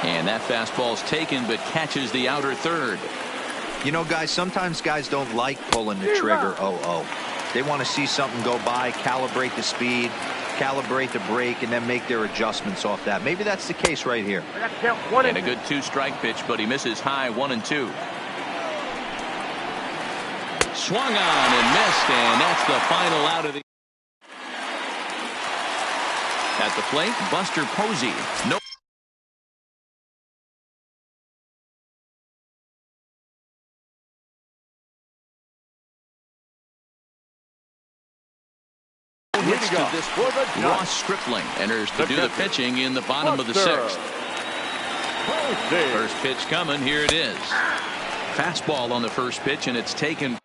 And that fastball's taken, but catches the outer third. You know, guys, sometimes guys don't like pulling the trigger 0-0. They want to see something go by, calibrate the speed, calibrate the break, and then make their adjustments off that. Maybe that's the case right here. And a good 2-strike pitch, but he misses high, 1-2. Swung on and missed, and that's the final out of the. At the plate, Buster Posey. No hits to this. Ross Stripling enters to do the pitching in the bottom of the 6th. First pitch coming. Here it is. Fastball on the first pitch, and it's taken.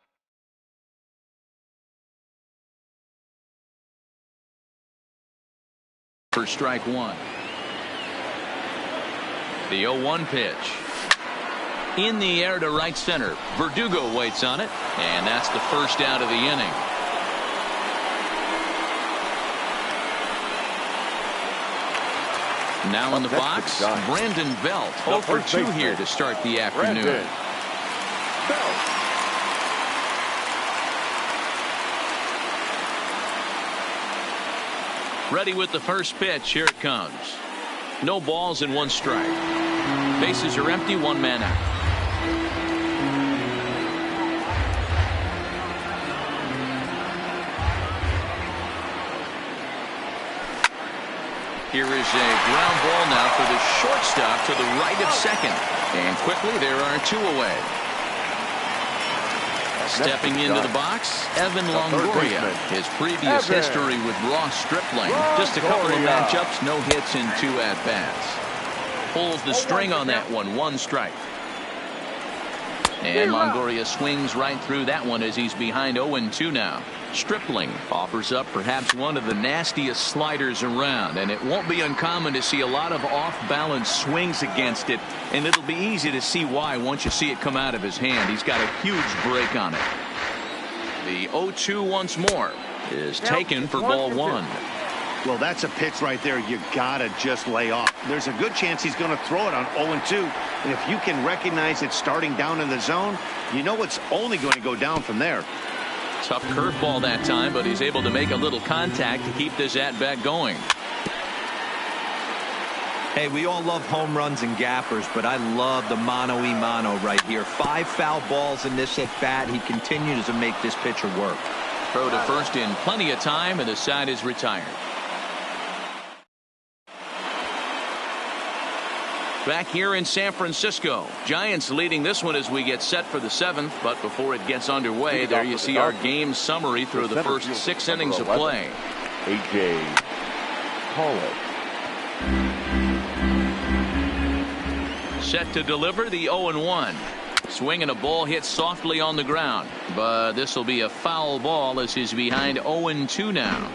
For strike 1. The 0-1 pitch. In the air to right center. Verdugo waits on it, and that's the first out of the inning. Now in the box, Brandon Belt. 0-for-2 here to start the afternoon. Ready with the first pitch. Here it comes. No balls and 1 strike. Bases are empty, 1 man out. Here is a ground ball now for the shortstop to the right of second. And quickly there are 2 away. Stepping into the box, Evan Longoria. His previous history with Ross Stripling. Just a couple of matchups, no hits in 2 at-bats. Pulls the string on that one, 1 strike. And Longoria swings right through that one as he's behind 0-2 now. Stripling offers up perhaps one of the nastiest sliders around, and it won't be uncommon to see a lot of off-balance swings against it, and it'll be easy to see why once you see it come out of his hand. He's got a huge break on it. The 0-2 once more is taken for ball 1. Well, that's a pitch right there you gotta just lay off. There's a good chance he's going to throw it on 0-2, and if you can recognize it starting down in the zone, you know it's only going to go down from there. Tough curveball that time, but he's able to make a little contact to keep this at-bat going. Hey, we all love home runs and gappers, but I love the mano-y-mano right here. 5 foul balls in this at-bat. He continues to make this pitcher work. Throw to first in plenty of time, and the side is retired. Back here in San Francisco, Giants leading this one as we get set for the 7th. But before it gets underway, there you see our game summary through the first 6 innings of play. A.J. Pollock. Set to deliver the 0-1. Swing and a ball hit softly on the ground. But this will be a foul ball as he's behind 0-2 now.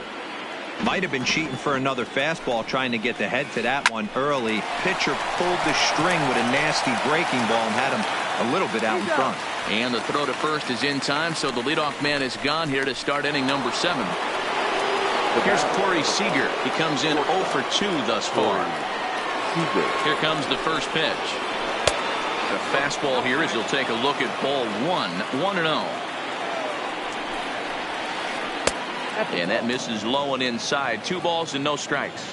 Might have been cheating for another fastball, trying to get the head to that one early. Pitcher pulled the string with a nasty breaking ball and had him A little bit out in front. And the throw to first is in time, so the leadoff man is gone here to start inning number 7. Here's Corey Seager. He comes in 0 for 2 thus far. Here comes the first pitch. The fastball here as he'll take a look at ball 1-0. And that misses low and inside. 2 balls and no strikes.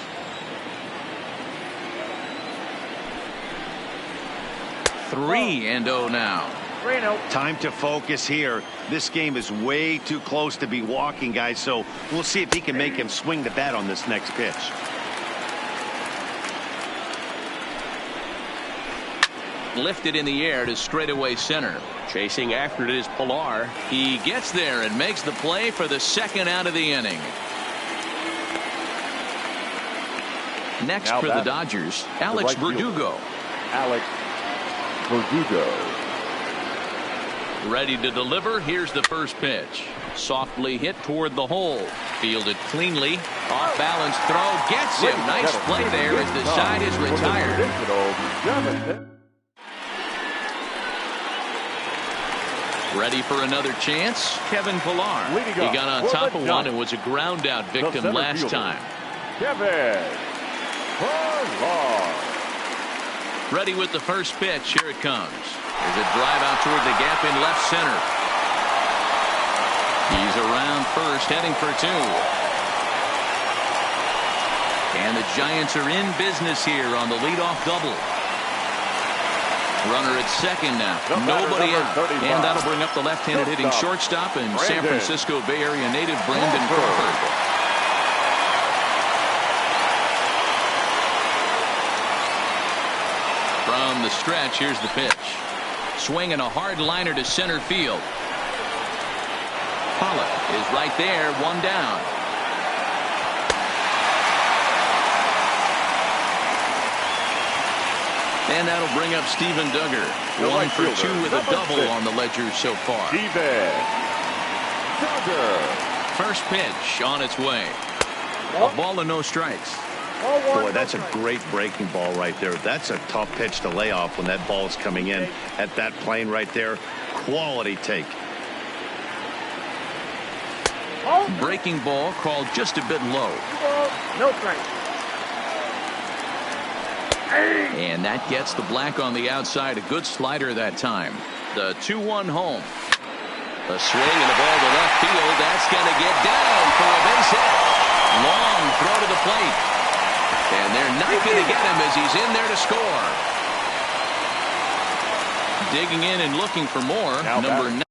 3-0 now. Time to focus here. This game is way too close to be walking, guys, so we'll see if he can make him swing the bat on this next pitch. Lifted in the air to straightaway center. Chasing after it is Pilar. He gets there and makes the play for the second out of the inning. Next for the Dodgers, Alex Verdugo. Alex Verdugo. Ready to deliver. Here's the first pitch. Softly hit toward the hole. Fielded cleanly. Off balance throw. Gets him. Nice play there as the side is retired. Ready for another chance. Kevin Pilar. He got on top of one and was a ground out victim last time. Kevin Pilar. Ready with the first pitch. Here it comes. There's a drive out toward the gap in left center. He's around first, heading for 2. And the Giants are in business here on the leadoff double. Runner at second now. Nobody out. And that'll bring up the left-handed hitting shortstop and San Francisco Bay Area native Brandon Crawford. From the stretch, here's the pitch. Swinging a hard liner to center field. Pollock is right there, 1 down. And that'll bring up Steven Duggar. 1 for 2 with a double on the ledger so far. Steven Duggar. First pitch on its way. A ball and no strikes. Boy, that's a great breaking ball right there. That's a tough pitch to lay off when that ball is coming in at that plane right there. Quality take. Breaking ball called just a bit low. No strike. And that gets the black on the outside. A good slider that time. The 2-1 home. A swing and a ball to left field. That's going to get down for a base hit. Long throw to the plate. And they're not going to get him as he's in there to score. Digging in and looking for more. Number 9.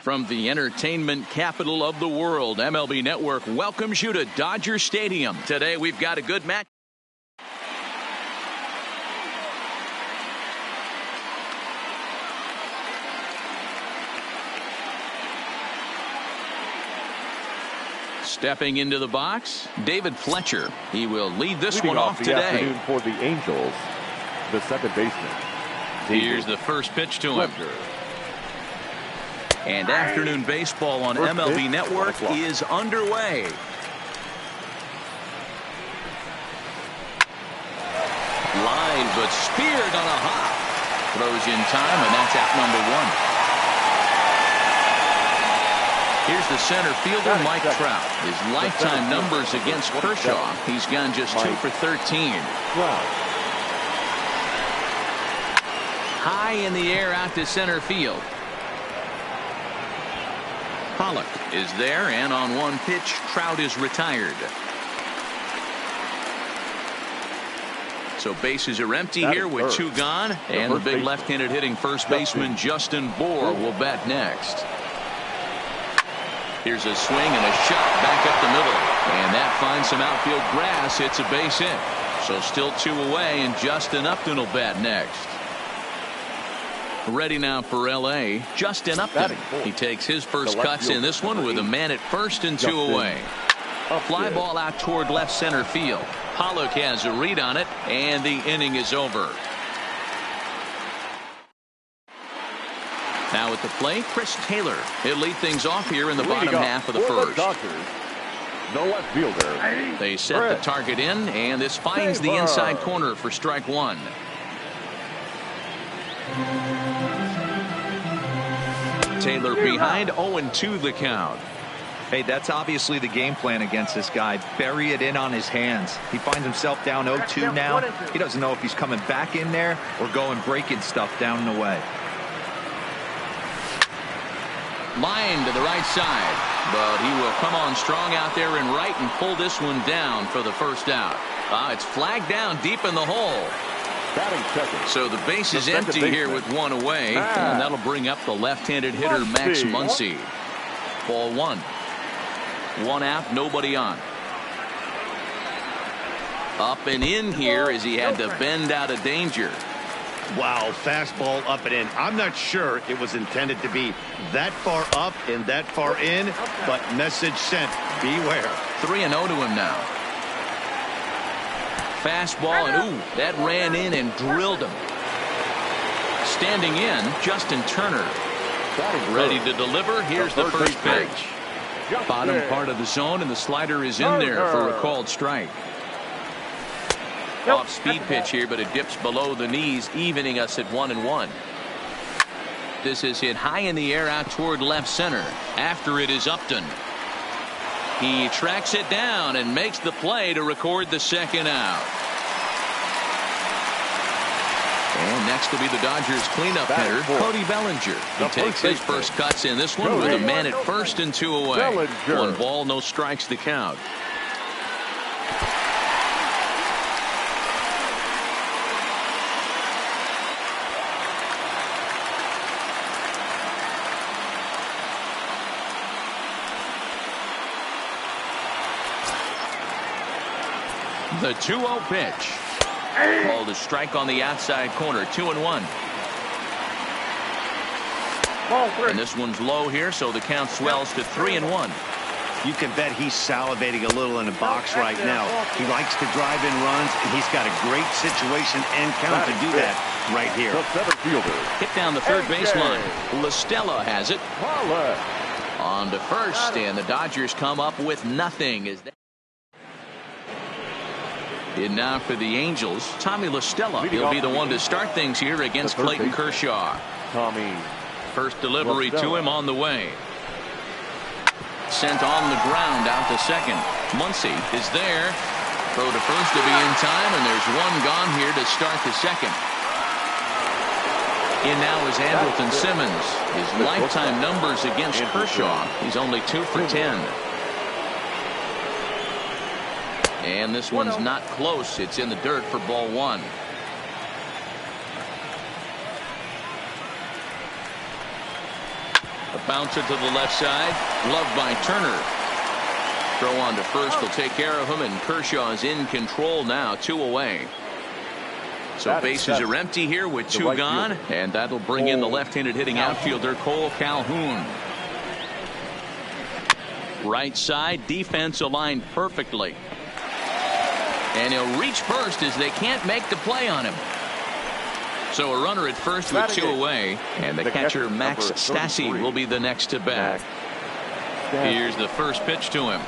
From the entertainment capital of the world, MLB Network welcomes you to Dodger Stadium. Today we've got a good match. Stepping into the box, David Fletcher. He will lead this one off today. For the Angels, the second baseman. Here's the first pitch to him. And afternoon baseball on MLB Network is underway. Line, but speared on a hop. Throws in time, and that's out number one. Here's the center fielder, Mike Trout. His lifetime numbers against Kershaw. He's gone just 2 for 13. High in the air out to center field. Pollock is there, and on one pitch, Trout is retired. So bases are empty here with 2 gone, and the big left-handed hitting first baseman Justin Bour will bat next. Here's a swing and a shot back up the middle, and that finds some outfield grass. It's a base hit. So still 2 away, and Justin Upton will bat next. Ready now for L.A., Justin Upton. He takes his first cuts in this one with a man at first and 2 away. A fly ball out toward left center field. Pollock has a read on it, and the inning is over. Now at the plate, Chris Taylor. He'll lead things off here in the bottom half of the first. The left fielder. They set the target in, and this finds the inside corner for strike one. Taylor behind, 0-2 the count. Hey, that's obviously the game plan against this guy. Bury it in on his hands. He finds himself down 0-2 now. He doesn't know if he's coming back in there or going breaking stuff down and away. Line to the right side, but he will come on strong out there in right and pull this one down for the first out. It's flagged down deep in the hole. So the base is empty here with 1 away, and that'll bring up the left-handed hitter Max Muncy. Ball 1. 1 out, nobody on. Up and in here as he had to bend out of danger. Wow, fastball up and in. I'm not sure it was intended to be that far up and that far in, but message sent. Beware. 3-0 to him now. Fastball, and ooh, that ran in and drilled him. Standing in, Justin Turner. Ready to deliver. Here's the first pitch. Bottom part of the zone, and the slider is in there for a called strike. Off-speed pitch here, but it dips below the knees, evening us at 1-1. This is hit high in the air out toward left center. After it is Upton. He tracks it down and makes the play to record the second out. And next will be the Dodgers cleanup hitter, Cody Bellinger. He takes his first cuts in this one with a man at first and 2 away. 1 ball, no strikes to count. The 2-0 pitch. Called a strike on the outside corner. 2-1. And this one's low here, so the count swells to 3-1. You can bet he's salivating a little in the box right now. He likes to drive in runs, and he's got a great situation and count to do that right here. Hit down the third baseline. LaStella has it. On to first, and the Dodgers come up with nothing. And now for the Angels, Tommy LaStella. He'll be the one to start things here against Clayton Kershaw. First delivery to him on the way. Sent on the ground out to second. Muncy is there. Throw to first to be in time, and there's 1 gone here to start the second. In now is Andrelton Simmons. His lifetime numbers against Kershaw. He's only 2 for 10. And this one's not close. It's in the dirt for ball 1. A bouncer to the left side. Loved by Turner. Throw on to first will take care of him, and Kershaw is in control now, 2 away. So bases are empty here with 2 gone, and that'll bring in the left-handed hitting outfielder Cole Calhoun. Right side, defense aligned perfectly. And he'll reach first as they can't make the play on him. So a runner at first with 2 away, and the catcher Max Stassi will be the next to bat. Here's the first pitch to him.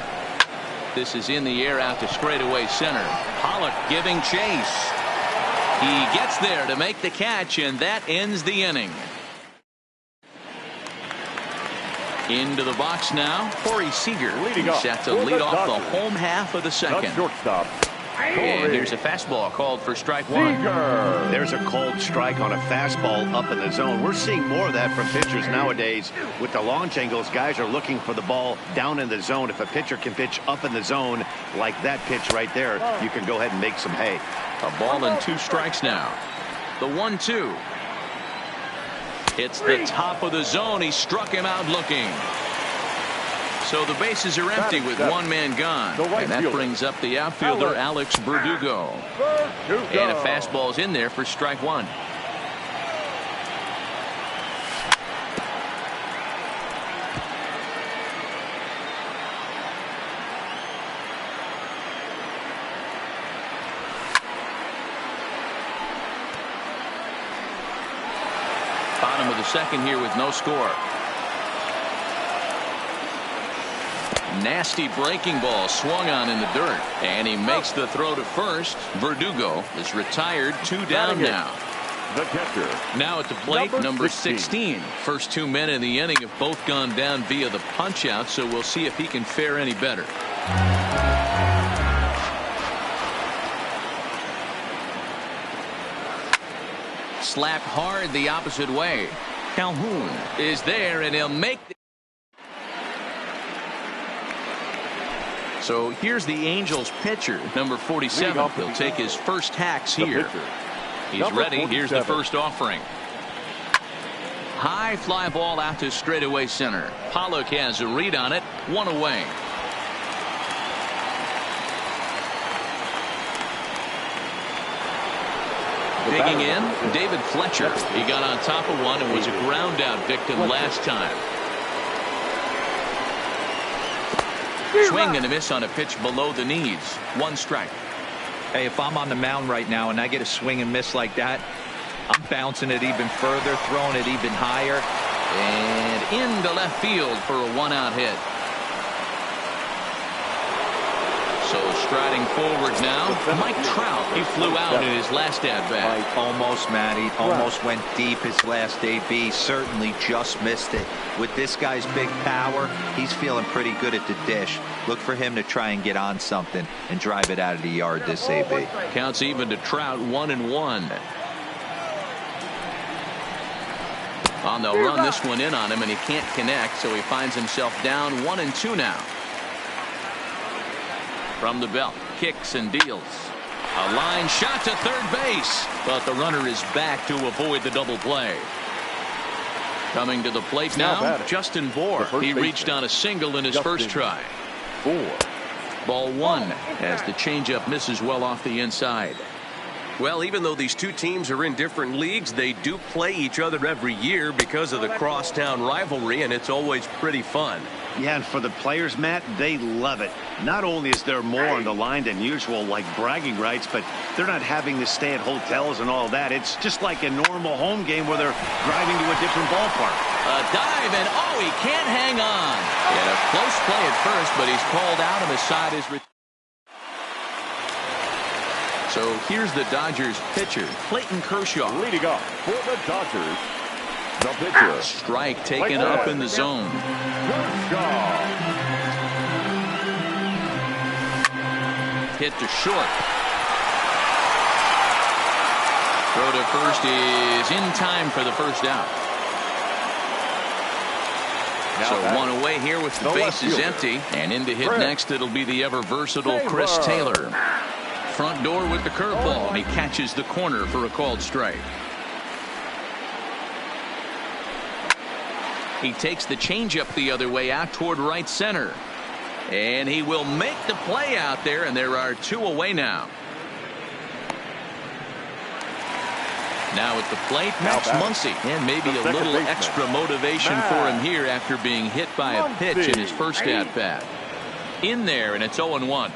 This is in the air out to straightaway center. Pollock giving chase. He gets there to make the catch, and that ends the inning. Into the box now, Corey Seager. He's set to lead off the home half of the second. And here's a fastball called for strike 1. There's a called strike on a fastball up in the zone. We're seeing more of that from pitchers nowadays. With the launch angles, guys are looking for the ball down in the zone. If a pitcher can pitch up in the zone like that pitch right there, you can go ahead and make some hay. A ball and 2 strikes now. The 1-2. It's the top of the zone. He struck him out looking. So the bases are empty with 1 man gone. And that brings up the outfielder Alex Verdugo. And a fastball's in there for strike 1. Bottom of the second here with no score. Nasty breaking ball swung on in the dirt, and he makes the throw to first. Verdugo is retired, 2 down now. The catcher. Now at the plate, number 16. First 2 men in the inning have both gone down via the punch out, so we'll see if he can fare any better. Slapped hard the opposite way. Calhoun is there, and he'll make the So here's the Angels pitcher, number 47. He'll take his first hacks here. He's ready. Here's the first offering. High fly ball out to straightaway center. Pollock has a read on it. 1 away. Digging in, David Fletcher. He got on top of one and was a ground out victim last time. Swing and a miss on a pitch below the knees. 1 strike. Hey, if I'm on the mound right now and I get a swing and miss like that, I'm bouncing it even further, throwing it even higher. And into left field for a 1-out hit. So striding forward now, Mike Trout. He flew out in his last at-bat. Almost, Matty. Almost went deep his last AB. Certainly just missed it. With this guy's big power, he's feeling pretty good at the dish. Look for him to try and get on something and drive it out of the yard this AB. Counts even to Trout, 1-1. On the run, this one in on him, and he can't connect, so he finds himself down 1-2 now. From the belt, kicks and deals. A line shot to third base, but the runner is back to avoid the double play. Coming to the plate now, Justin Bour. He reached on a single in his first try. Ball 1 as the changeup misses well off the inside. Well, even though these 2 teams are in different leagues, they do play each other every year because of the crosstown rivalry, and it's always pretty fun. Yeah, and for the players, Matt, they love it. Not only is there more on the line than usual, like bragging rights, but they're not having to stay at hotels and all that. It's just like a normal home game where they're driving to a different ballpark. A dive, and oh, he can't hang on. He had a close play at first, but he's called out and the side is retired. So here's the Dodgers pitcher, Clayton Kershaw. Leading off for the Dodgers, the pitcher. Strike taken up in the zone. Kershaw. Hit to short. Throw to first is in time for the first out. So 1 away here with the bases empty. And in to hit next, it'll be the ever-versatile Chris Taylor. Front door with the curveball, and he catches the corner for a called strike. He takes the changeup the other way out toward right center. And he will make the play out there, and there are 2 away now. Now at the plate, Max Muncy. And maybe a little extra motivation for him here after being hit by a pitch in his first at-bat. In there, and it's 0-1.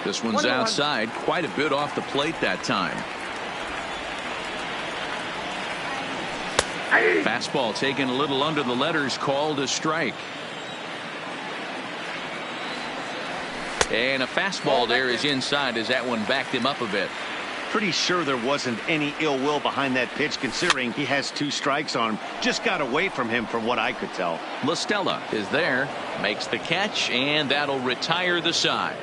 This one's outside, quite a bit off the plate that time. Fastball taken a little under the letters, called a strike. And a fastball there is inside as that one backed him up a bit. Pretty sure there wasn't any ill will behind that pitch, considering he has 2 strikes on him. Just got away from him from what I could tell. La Stella is there, makes the catch, and that'll retire the side.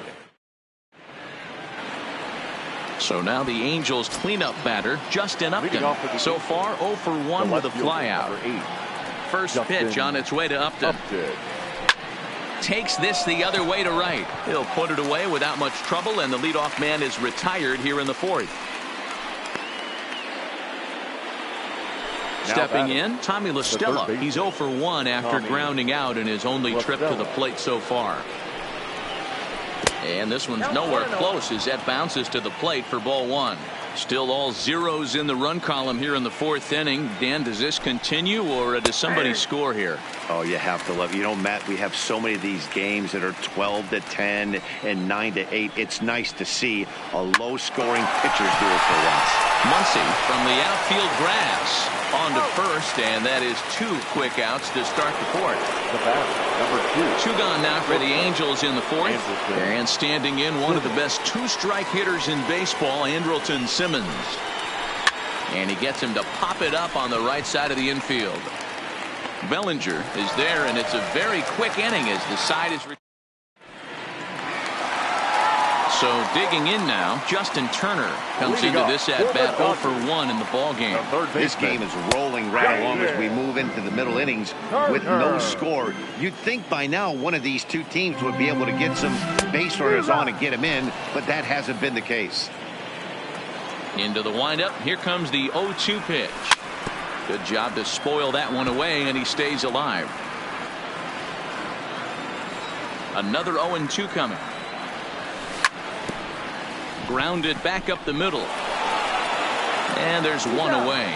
So now the Angels cleanup batter, Justin Upton. So far 0 for 1 with a flyout. First pitch on its way to Upton. Takes this the other way to right. He'll put it away without much trouble, and the leadoff man is retired here in the 4th. Stepping in, Tommy La Stella. He's 0 for 1 after grounding out in his only trip to the plate so far. And this one's nowhere close as that bounces to the plate for ball 1. Still all zeros in the run column here in the 4th inning. Dan, does this continue, or does somebody score here? Oh, you have to love it. You know, Matt, we have so many of these games that are 12-10 and 9-8. It's nice to see a low-scoring pitcher's duel for once. Muncy from the outfield grass on to first, and that is 2 quick outs to start the 4th. Number 2. 2 gone now for the Angels in the 4th. And standing in, one of the best 2-strike hitters in baseball, Andrelton Simmons. And he gets him to pop it up on the right side of the infield. Bellinger is there, and it's a very quick inning as the side is. So digging in now, Justin Turner comes into this at-bat 0 for 1 in the ball game. This game is rolling right along as we move into the middle innings with no score. You'd think by now one of these 2 teams would be able to get some base runners on and get them in, but that hasn't been the case. Into the windup. Here comes the 0-2 pitch. Good job to spoil that one away, and he stays alive. Another 0-2 coming. Grounded back up the middle. And there's 1 away.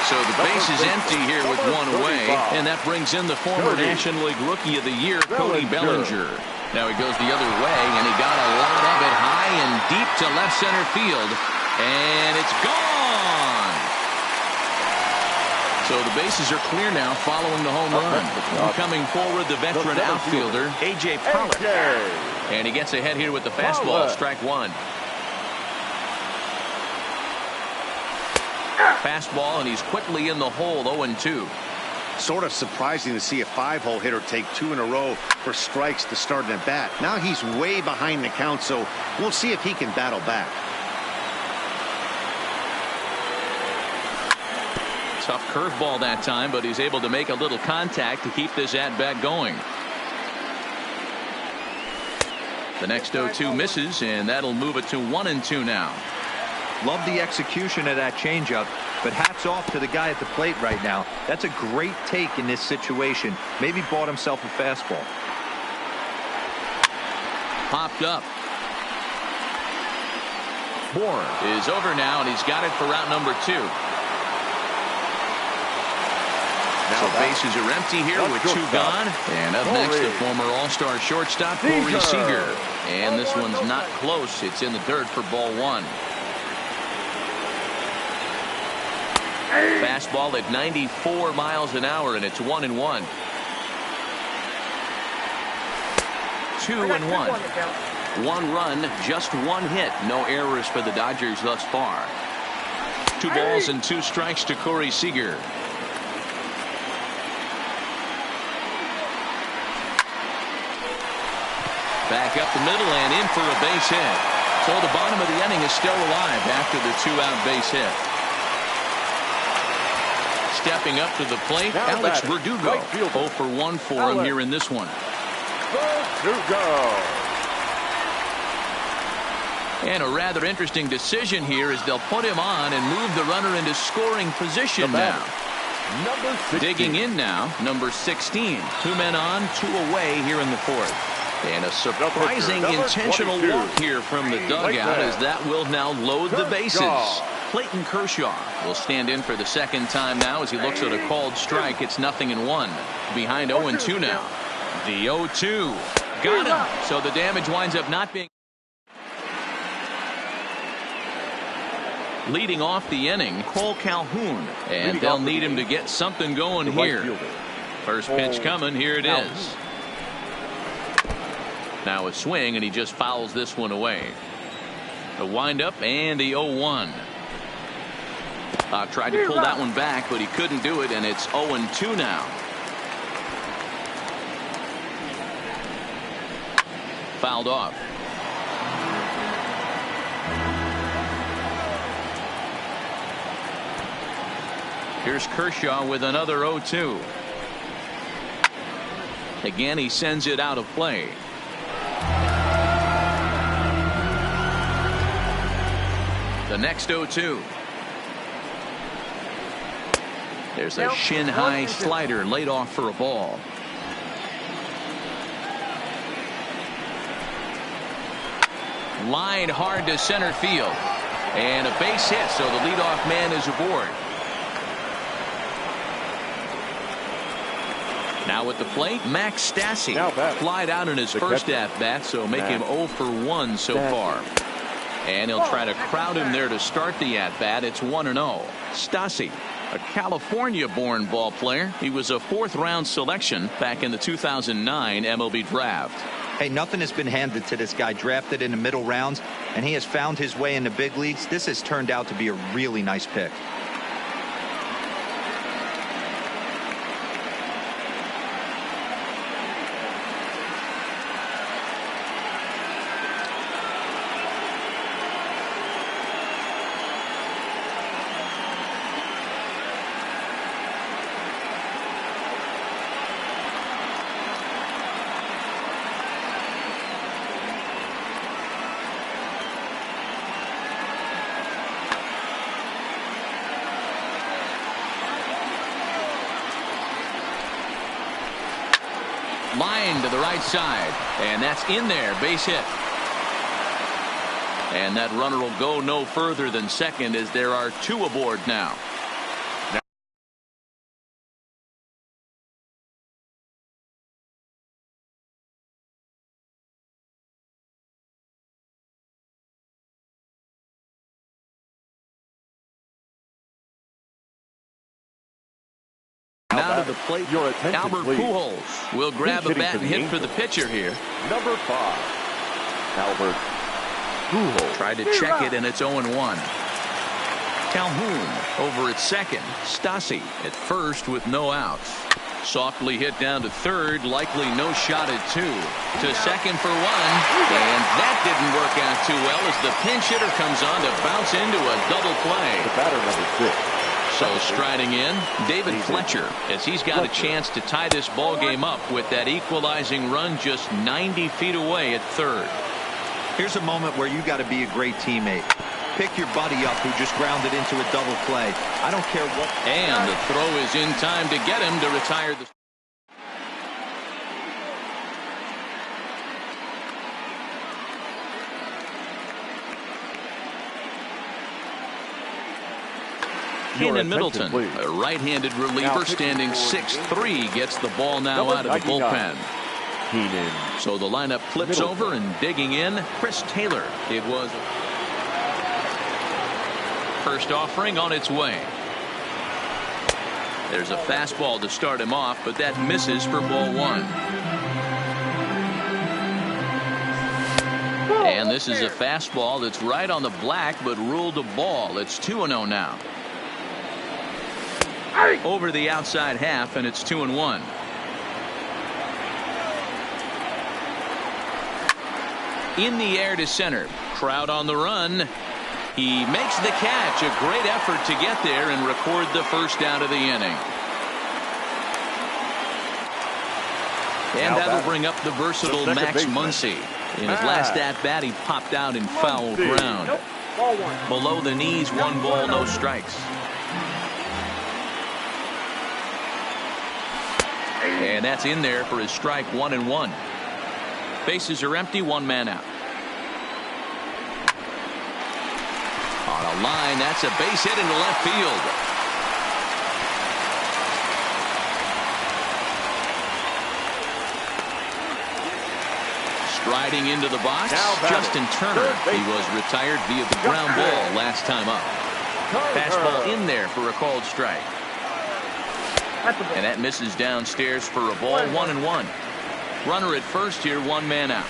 So the base is empty here with 1 away, and that brings in the former National League Rookie of the Year, Cody Bellinger. Now he goes the other way, and he got a lot of it high and deep to left center field, and it's gone. So the bases are clear now following the home run. Coming forward, the veteran outfielder, A.J. Pollock. And he gets ahead here with the fastball, strike 1. Fastball, and he's quickly in the hole, 0-2. Sort of surprising to see a 5-hole hitter take 2 in a row for strikes to start an at bat. Now he's way behind the count, so we'll see if he can battle back. Tough curveball that time, but he's able to make a little contact to keep this at-bat going. The next 0-2 misses, and that'll move it to 1-2 now. Love the execution of that changeup, but hats off to the guy at the plate right now. That's a great take in this situation. Maybe bought himself a fastball. Popped up. Bohr is over now, and he's got it for out number 2. So bases are empty here with 2 gone. And up next, the former All-Star shortstop, Corey Seager. And this one's not close. It's in the dirt for ball 1. Fastball at 94 miles an hour, and it's 1-1. 2-1. 1 run, just 1 hit. No errors for the Dodgers thus far. 2 balls and 2 strikes to Corey Seager. Back up the middle and in for a base hit. So the bottom of the inning is still alive after the 2-out base hit. Stepping up to the plate, Alex Verdugo. 0 for 1 for him here in this one. And a rather interesting decision here is they'll put him on and move the runner into scoring position now. Number 16. Digging in now, number 16. 2 men on, 2 away here in the fourth. And a surprising intentional walk here from the dugout as that will now load the bases. Clayton Kershaw will stand in for the second time now as he looks at a called strike. It's 0-1. Behind 0-2 now. The 0-2. Got him. So the damage winds up not being. Leading off the inning, Cole Calhoun. And they'll need him to get something going here. First pitch coming. Here it is. Now a swing, and he just fouls this one away. The windup and the 0-1. Tried to pull that one back, but he couldn't do it, and it's 0-2 now. Fouled off. Here's Kershaw with another 0-2. Again, he sends it out of play. The next 0-2. There's a shin-high slider laid off for a ball. Lined hard to center field. And a base hit, so the leadoff man is aboard. Now at the plate, Max Stassi. Flied out in his first at-bat, so make him 0 for 1 so far. And he'll try to crowd him there to start the at-bat. It's 1-0. Stassi, a California-born ball player. He was a 4th-round selection back in the 2009 MLB draft. Hey, nothing has been handed to this guy. Drafted in the middle rounds, and he has found his way in the big leagues. This has turned out to be a really nice pick. Line to the right side, and that's in there. Base hit. And that runner will go no further than second as there are 2 aboard now. Now to the plate, your attention, Albert please. Pujols will grab a bat and hit for the pitcher here. Number 5, Albert Pujols. Tried to check it, and it's 0-1. Calhoun over at second. Stassi at first with no outs. Softly hit down to third, likely no shot at 2. To second for 1, and that didn't work out too well as the pinch hitter comes on to bounce into a double play. The batter, number 6. So striding in, David Fletcher, as he's got a chance to tie this ball game up with that equalizing run just 90 feet away at third. Here's a moment where you got to be a great teammate. Pick your buddy up who just grounded into a double play. I don't care what. And the throw is in time to get him to retire the. Keenan Middleton, a right-handed reliever standing 6'3", gets the ball now out of the bullpen. So the lineup flips over, and digging in, Chris Taylor. It was first offering on its way. There's a fastball to start him off, but that misses for ball 1. And this is a fastball that's right on the black, but ruled a ball. It's 2-0 now. Over the outside half, and it's 2-1. In the air to center. Crowd on the run. He makes the catch. A great effort to get there and record the first out of the inning. And that'll bring up the versatile Max Muncy. In his last at-bat, he popped out in foul ground. Nope. Ball one. Below the knees, 1 ball, no strikes. And that's in there for his strike, 1-1. Bases are empty, 1 man out. On a line, that's a base hit into left field. Striding into the box, Justin Turner. He was retired via the ground ball last time up. Fastball in there for a called strike. And that misses downstairs for a ball, 1-1. Runner at first here, 1 man out.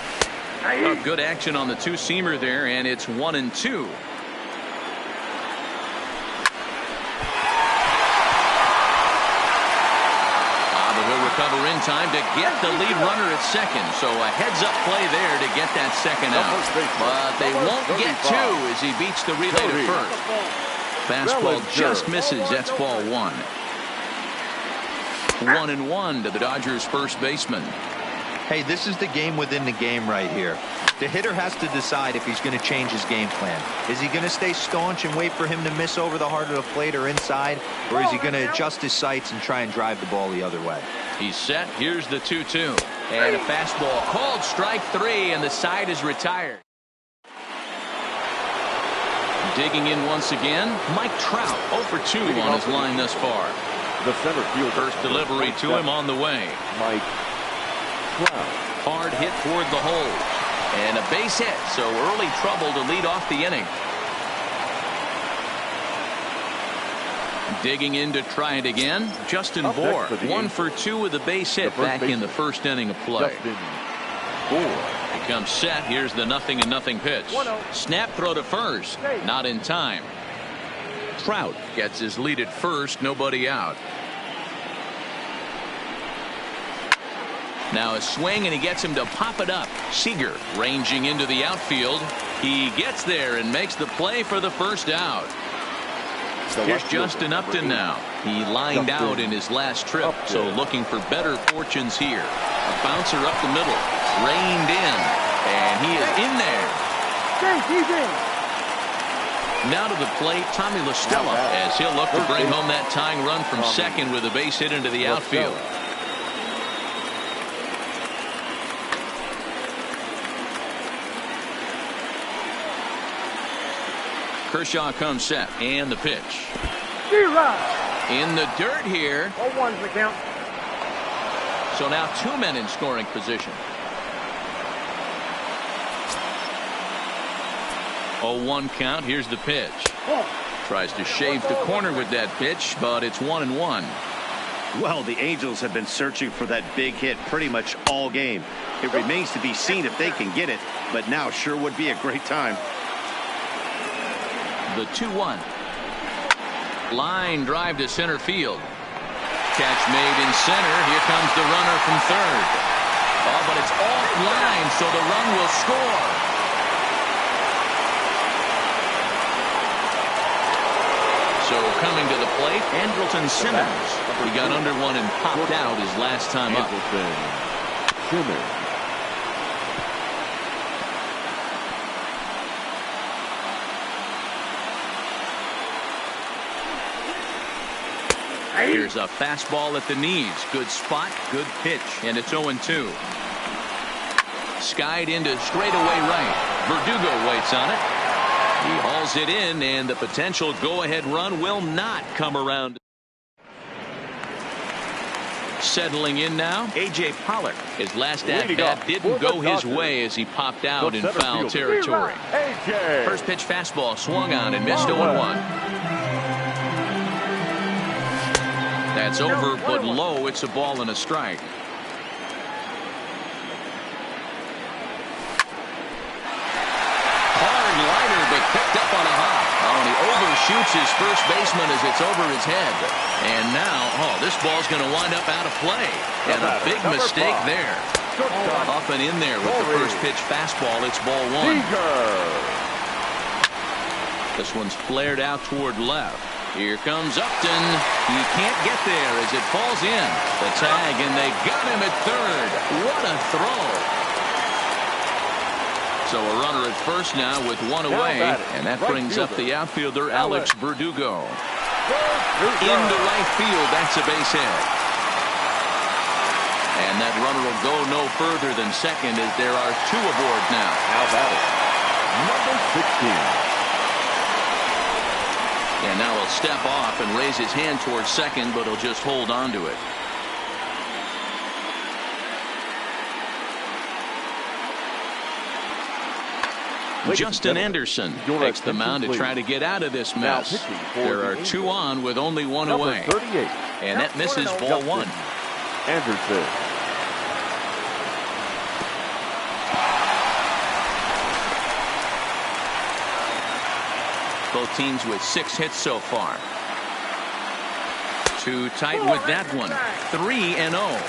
Good action on the two-seamer there, and it's 1-2. He'll recover in time to get the lead runner at second. So a heads-up play there to get that second out. But they won't get 2 as he beats the relay to first. Fastball just misses. That's ball 1. 1-1 to the Dodgers first baseman. Hey, this is the game within the game right here. The hitter has to decide if he's going to change his game plan. Is he going to stay staunch and wait for him to miss over the heart of the plate or inside? Or is he going to adjust his sights and try and drive the ball the other way? He's set. Here's the 2-2. And a fastball called strike 3, and the side is retired. Digging in once again, Mike Trout, 0 for 2 on his line thus far. The center fielder. First delivery to him on the way. Mike Trout. Hard hit toward the hole. And a base hit, so early trouble to lead off the inning. Digging in to try it again, Justin Bour, 1 for 2 with a base hit back in the first inning of play. Justin Bour. He comes set. Here's the 0-0 pitch. Snap throw to first, not in time. Trout gets his lead at first, nobody out. Now a swing, and he gets him to pop it up. Seager ranging into the outfield. He gets there and makes the play for the first out. Here's Justin Upton now. He lined out in his last trip, so looking for better fortunes here. A bouncer up the middle, reined in, and he is in there. He's in. Now to the plate, Tommy La Stella, as he'll look to bring home that tying run from second with a base hit into the outfield. Kershaw comes set, and the pitch. In the dirt here. 0-1's the count. So now 2 men in scoring position. 0-1 count. Here's the pitch. Tries to shave the corner with that pitch, but it's 1-1. Well, the Angels have been searching for that big hit pretty much all game. It remains to be seen if they can get it, but now sure would be a great time. The 2-1. Line drive to center field. Catch made in center. Here comes the runner from third. Oh, but it's offline, so the run will score. So coming to the plate, Andrelton Simmons. He got under one and popped out his last time up. Simmons. Here's a fastball at the knees. Good spot, good pitch, and it's 0-2. Skied into straightaway right. Verdugo waits on it. He hauls it in, and the potential go-ahead run will not come around. Settling in now, A.J. Pollock. His last at-bat didn't go his way as he popped out in foul territory. First pitch fastball swung on and missed 0-1. That's over, but low. It's a ball and a strike. Hard liner, but picked up on a hop. Oh, and he overshoots his first baseman as it's over his head. And now, this ball's going to wind up out of play. And a big mistake there. Up and in there with the first pitch fastball. It's ball 1. This one's flared out toward left. Here comes Upton. He can't get there as it falls in. The tag, and they got him at third. What a throw. So a runner at first now with one away, and that brings up the outfielder Alex Verdugo. Into right field, that's a base hit. And that runner will go no further than second as there are two aboard now. How about it? Number 16. And now he'll step off and raise his hand towards second, but he'll just hold on to it. Justin Anderson takes the mound to try to get out of this mess. There are two on with only one away. And that misses ball one. Anderson. Both teams with 6 hits so far. Too tight with that one. 3-0.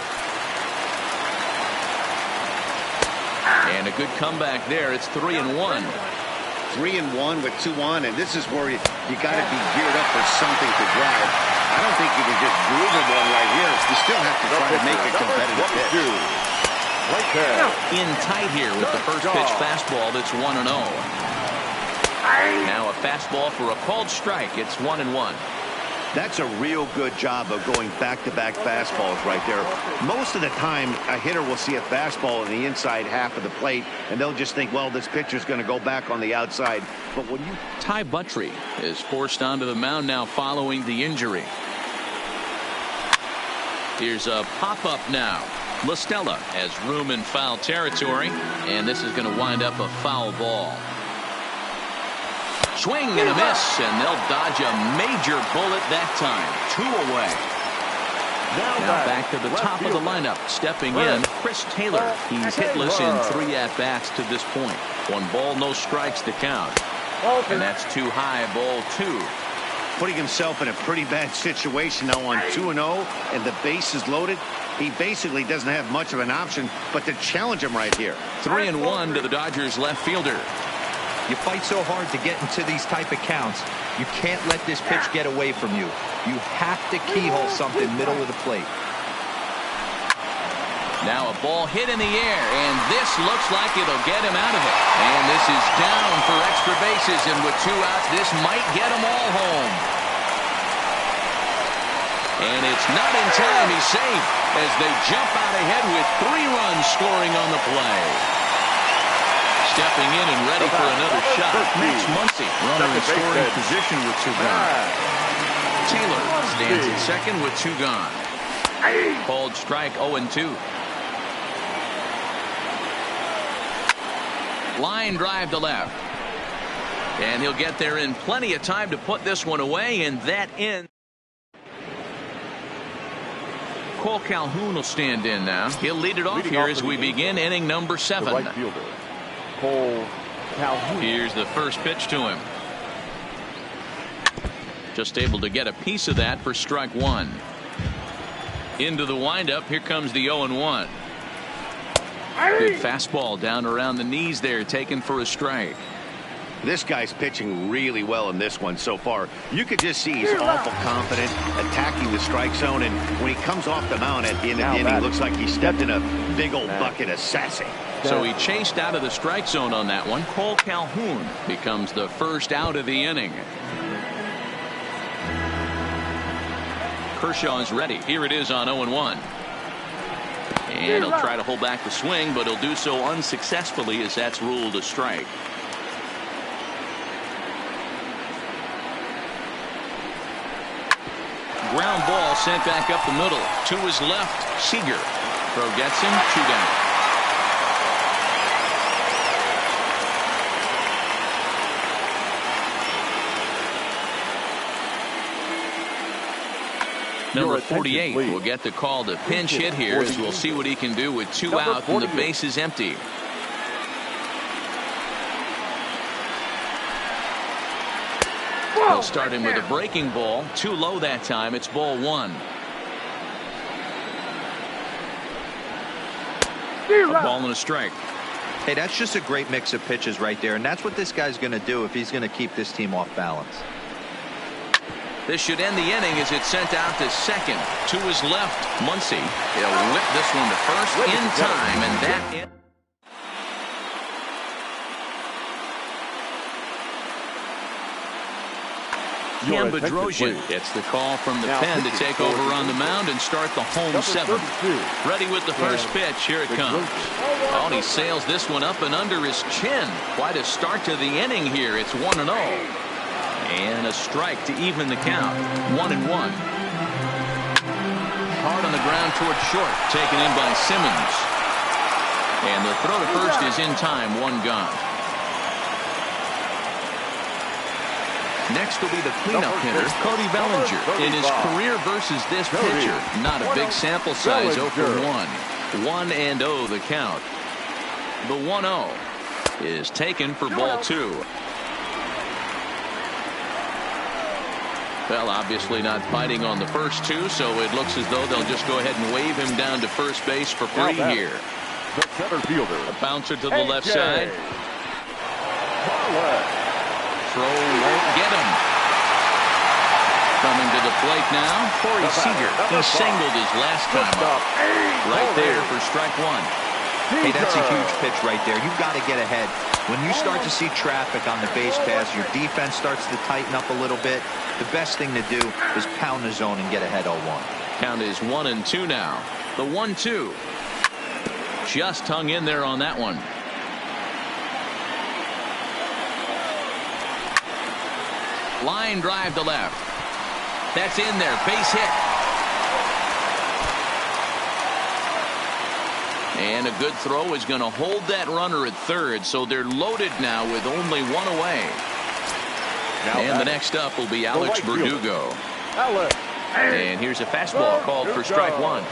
And a good comeback there. It's 3-1. 3-1 with 2 on, and this is where you got to be geared up for something to drive. I don't think you can just groove one right here. You still have to try to make a competitive pitch. Right there. In tight here with the first pitch fastball. That's 1-0. Now a fastball for a called strike. It's 1-1. That's a real good job of going back-to-back fastballs right there. Most of the time, a hitter will see a fastball in the inside half of the plate, and they'll just think, well, this pitcher's going to go back on the outside. But when you... Ty Buttrey is forced onto the mound now following the injury. Here's a pop-up now. La Stella has room in foul territory, and this is going to wind up a foul ball. Swing and a miss, and they'll dodge a major bullet that time. 2 away. Now back to the top of the lineup. Stepping in, Chris Taylor. He's hitless in 3 at-bats to this point. 1 ball, no strikes to count. And that's too high, ball 2. Putting himself in a pretty bad situation now on 2-0, and the base is loaded. He basically doesn't have much of an option but to challenge him right here. 3-1 to the Dodgers left fielder. You fight so hard to get into these type of counts. You can't let this pitch get away from you. You have to keyhole something middle of the plate. Now a ball hit in the air, and this looks like it'll get him out of it. And this is down for extra bases, and with 2 outs, this might get them all home. And it's not in time. He's safe as they jump out ahead with 3 runs scoring on the play. Stepping in and ready for another shot. Max Muncy, runner in scoring position with 2 gone. Taylor stands at second with 2 gone. Called strike 0-2. Line drive to left. And he'll get there in plenty of time to put this one away, and that ends. Cole Calhoun will stand in now. He'll lead it off here as we begin inning number 7. Right fielder, Cole Calhoun. Here's the first pitch to him. Just able to get a piece of that for strike 1. Into the windup. Here comes the 0-1. Good fastball down around the knees there, taken for a strike. This guy's pitching really well in this one so far. You could just see he's awful confident, attacking the strike zone, and when he comes off the mound at the end of the inning, looks like he stepped in a big old bucket of sassy. So he chased out of the strike zone on that one. Cole Calhoun becomes the first out of the inning. Kershaw is ready. Here it is on 0-1. And he'll try to hold back the swing, but he'll do so unsuccessfully as that's ruled a strike. Ground ball sent back up the middle. To his left, Seager. Throw gets him, 2 down. Number 48 will get the call to pinch hit here as we'll see what he can do with 2 out and the base is empty. They'll start him with a breaking ball. Too low that time. It's ball 1. A ball and a strike. Hey, that's just a great mix of pitches right there, and that's what this guy's going to do if he's going to keep this team off balance. This should end the inning as it's sent out to second. To his left, Muncy. He'll whip this one to first in time, and that Hambadrosian gets the call from the pen to take over on the mound and start the home seventh. Ready with the first pitch. Here it comes. Oh, and he sails this one up and under his chin. Quite a start to the inning here. It's 1-0. And a strike to even the count. 1-1. Hard on the ground towards short. Taken in by Simmons. And the throw to first is in time. One gone. Next will be the cleanup hitter, Cody Bellinger. In his career versus this pitcher, not a big sample size, 0 for 1. 1-0 the count. The 1-0 is taken for ball 2. Well, obviously not fighting on the first two, so it looks as though they'll just go ahead and wave him down to first base for free here. The center fielder. A bouncer to the left side. Throw won't get him. Coming to the plate now, Corey Seager. He singled his last time up. Right there for strike one. Hey, that's a huge pitch right there. You've got to get ahead. When you start to see traffic on the base pass, your defense starts to tighten up a little bit. The best thing to do is pound the zone and get ahead 0-1. Count is 1-2 now. The 1-2. Just hung in there on that one. Line drive to left. That's in there. Base hit. And a good throw is going to hold that runner at third, so they're loaded now with only one away. And the next up will be Alex Verdugo. And here's a fastball called for strike one.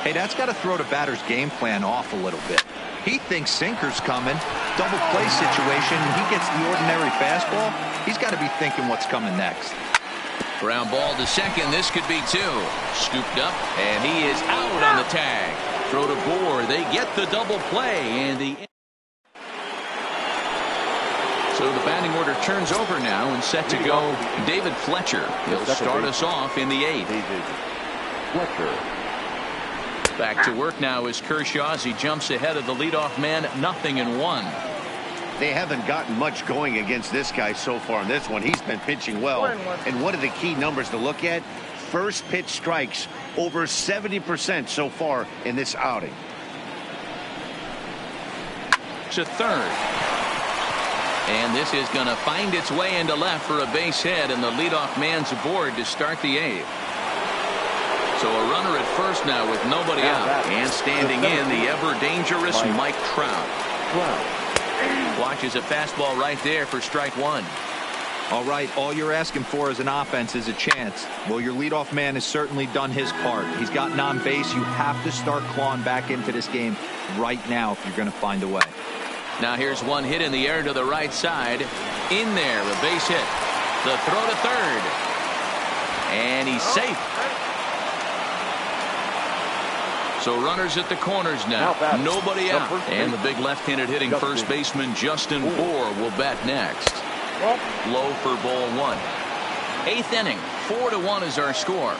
Hey, that's got to throw the batter's game plan off a little bit. He thinks sinker's coming. Double play situation. He gets the ordinary fastball. He's got to be thinking what's coming next. Ground ball to second. This could be 2. Scooped up, and he is out on the tag. Throw to Bohr. They get the double play, and the so the batting order turns over now and set to go. David Fletcher. He'll start us off in the 8th. Fletcher. Back to work now is Kershaw as he jumps ahead of the leadoff man. 0-1. They haven't gotten much going against this guy so far in this one. He's been pitching well. And one of the key numbers to look at, first pitch strikes over 70% so far in this outing. To third. And this is going to find its way into left for a base hit, and the leadoff man's aboard to start the 8th. So a runner at first now with nobody out. And standing in, the ever-dangerous Mike Trout. Watches a fastball right there for strike one. All right, all you're asking for as an offense is a chance. Well, your leadoff man has certainly done his part. He's gotten on base. You have to start clawing back into this game right now if you're going to find a way. Now here's one hit in the air to the right side. In there, a base hit. The throw to third. And he's safe. So runners at the corners now. Nobody out. And the big left-handed hitting first baseman Justin Bohr will bat next. Low for ball 1. 8th inning. 4-1 is our score.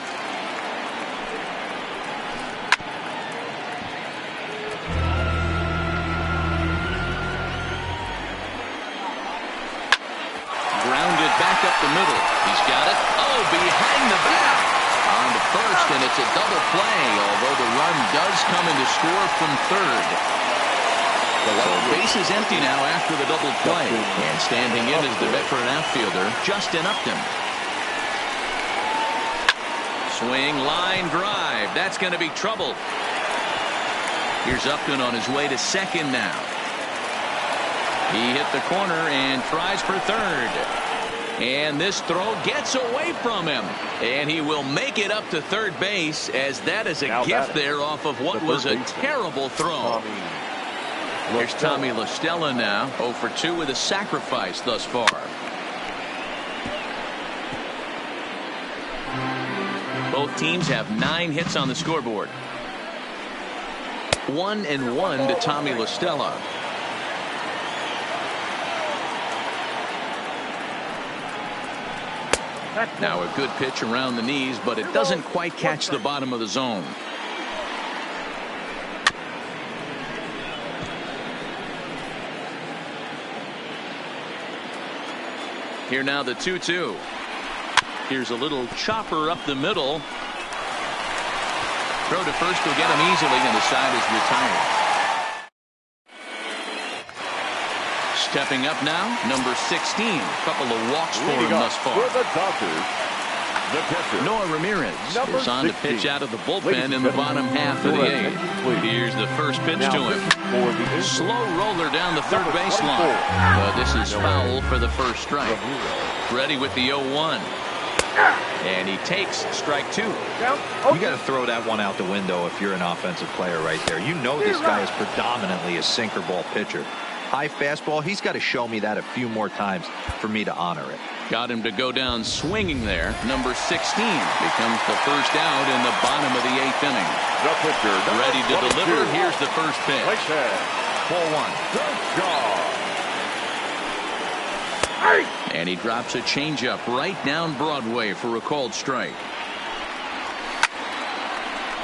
Grounded back up the middle. He's got it. Oh, behind the back. On to first, and it's a double play, although the run does come in to score from third. So base is empty now after the double play. And standing in is the veteran outfielder, Justin Upton. Swing, line drive. That's going to be trouble. Here's Upton on his way to second now. He hit the corner and tries for third. And this throw gets away from him. And he will make it up to third base, as that is a gift there off of what was a terrible throw. Here's Tommy La Stella now, 0 for 2 with a sacrifice thus far. Both teams have 9 hits on the scoreboard. 1-1 to Tommy La Stella. Now a good pitch around the knees, but it doesn't quite catch the bottom of the zone. Here now the 2-2. Here's a little chopper up the middle. Throw to first will get him easily, and the side is retired. Stepping up now, number 16. Couple of walks for him thus far. For the Dodgers, the catcher, Noah Ramirez is on to pitch out of the bullpen in the bottom half of the eighth. Here's the first pitch to him. Slow roller down the third baseline. But this is foul for the first strike. Ready with the 0-1. And he takes strike 2. You got to throw that one out the window if you're an offensive player right there. You know this guy is predominantly a sinker ball pitcher. High fastball, he's got to show me that a few more times for me to honor it. Got him to go down swinging there. Number 16 becomes the first out in the bottom of the 8th inning. The pitcher, ready to deliver. Here's the first pitch. Ball 1. And he drops a changeup right down Broadway for a called strike.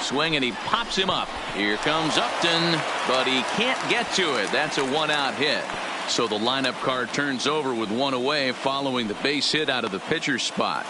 Swing, and he pops him up. Here comes Upton, but he can't get to it. That's a 1-out hit. So the lineup card turns over with 1 away following the base hit out of the pitcher's spot.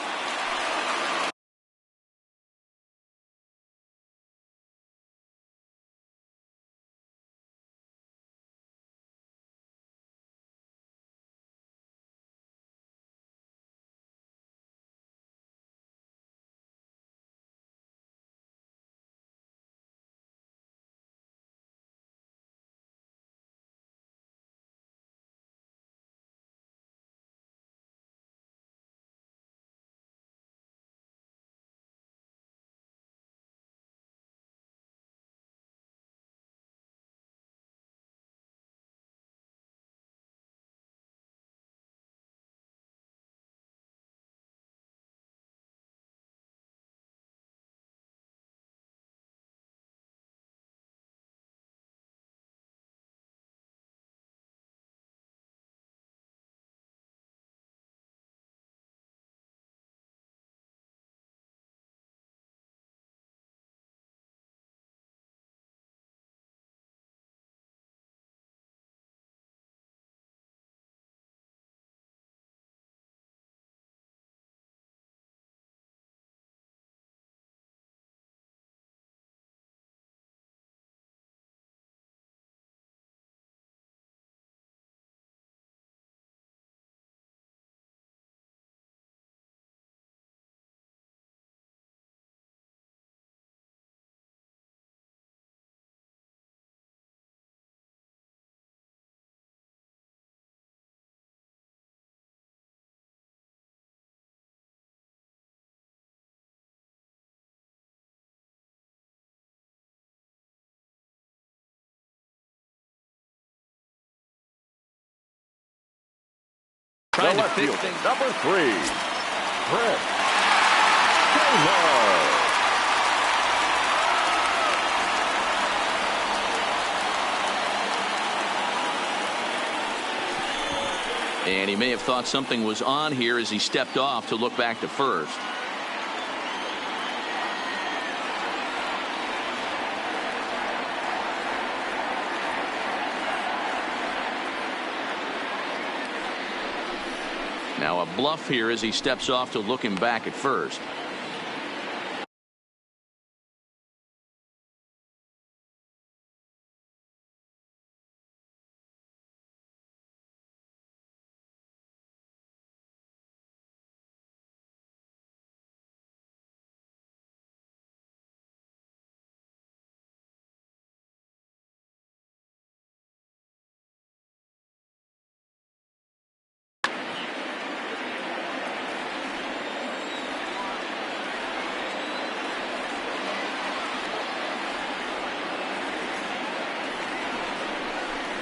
Trying to fix things. Number 3, Brett Taylor. And he may have thought something was on here as he stepped off to look back to first. Now a bluff here as he steps off to look him back at first.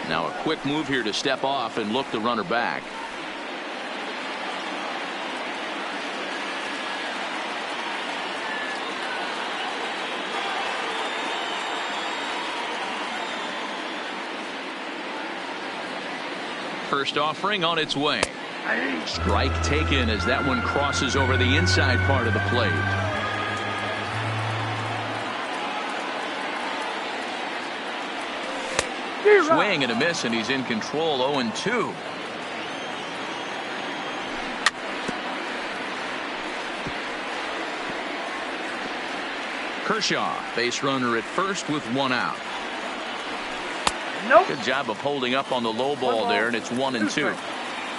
Now a quick move here to step off and look the runner back. First offering on its way. Strike taken as that one crosses over the inside part of the plate. Swing and a miss, and he's in control. 0-2. Kershaw, base runner at first with one out. Nope. Good job of holding up on the low ball there, and it's 1-2.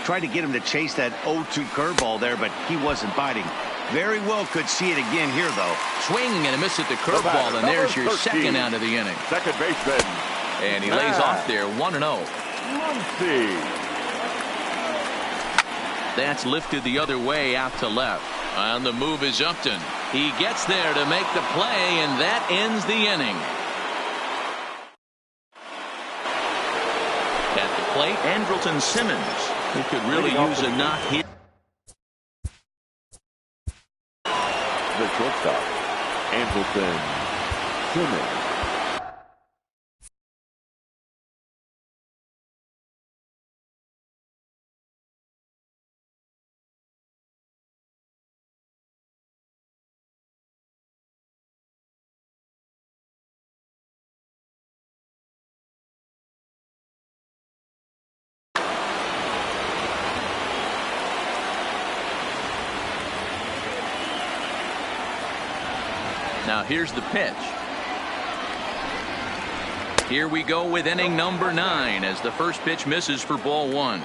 Tried to get him to chase that 0-2 curveball there, but he wasn't biting. Very well could see it again here, though. Swing and a miss at the curveball, and there's your second out of the inning. Second baseman. And he lays off there, 1-0. Muncy. That's lifted the other way out to left. On the move is Upton. He gets there to make the play, and that ends the inning. At the plate, Andrelton Simmons, who could really use a knock here. The shortstop, Andrelton Simmons. Now here's the pitch. Here we go with inning number 9 as the first pitch misses for ball 1.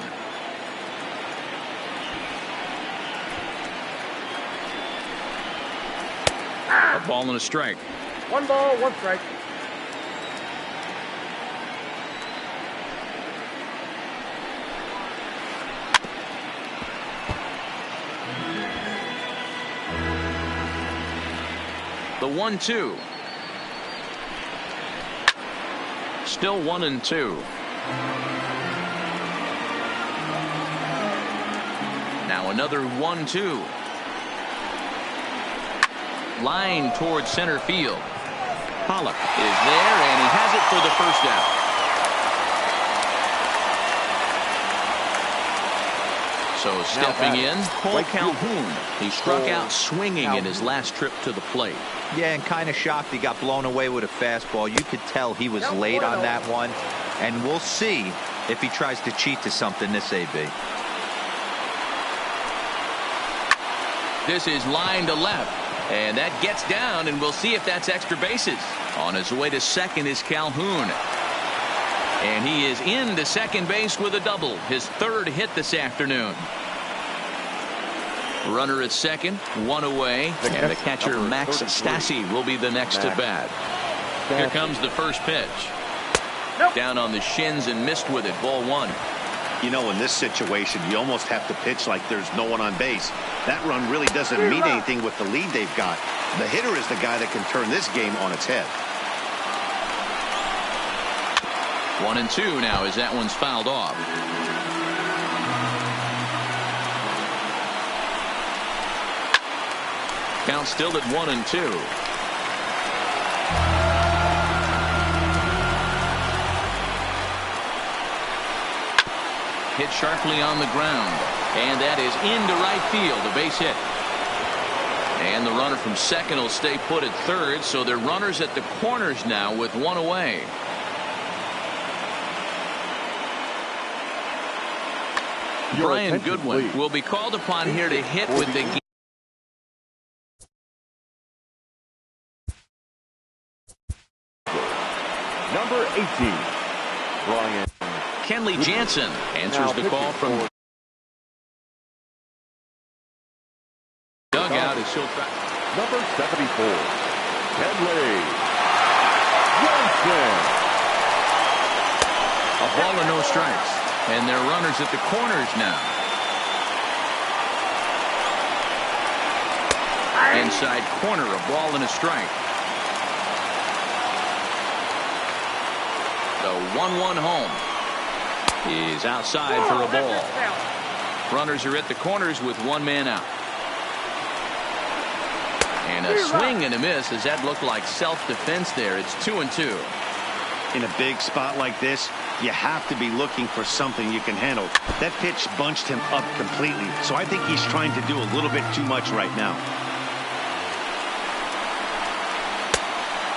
A ball and a strike. 1 ball, 1 strike. The 1-2. Still 1-2. Now another 1-2. Line towards center field. Pollock is there, and he has it for the first out. So stepping in, Cole Calhoun. He struck out swinging in his last trip to the plate. Yeah, and kind of shocked he got blown away with a fastball. You could tell he was late on that one, and we'll see if he tries to cheat to something this AB. This is line to left, and that gets down, and we'll see if that's extra bases. On his way to second is Calhoun. And he is into second base with a double, his third hit this afternoon. Runner at second, 1 away, and the catcher Max Stassi will be the next to bat. Here comes the first pitch. Down on the shins and missed with it, ball 1. You know, in this situation, you almost have to pitch like there's no one on base. That run really doesn't mean anything with the lead they've got. The hitter is the guy that can turn this game on its head. 1-2 now as that one's fouled off. Count still at 1-2. Hit sharply on the ground, and that is into right field, a base hit. And the runner from second will stay put at third, so they're runners at the corners now with 1 away. Brian Goodwin will be called upon here to hit with the number 18, Brian. Kenley Jansen answers the call from dugout as he'll try. Number 74, Kenley Jansen. A ball and no strikes. And they're runners at the corners now. Inside corner, a ball and a strike. The 1-1 home is outside for a ball. Runners are at the corners with 1 man out. And a swing and a miss as that looked like self-defense there. It's 2-2. In a big spot like this, you have to be looking for something you can handle. That pitch bunched him up completely, so I think he's trying to do a little bit too much right now.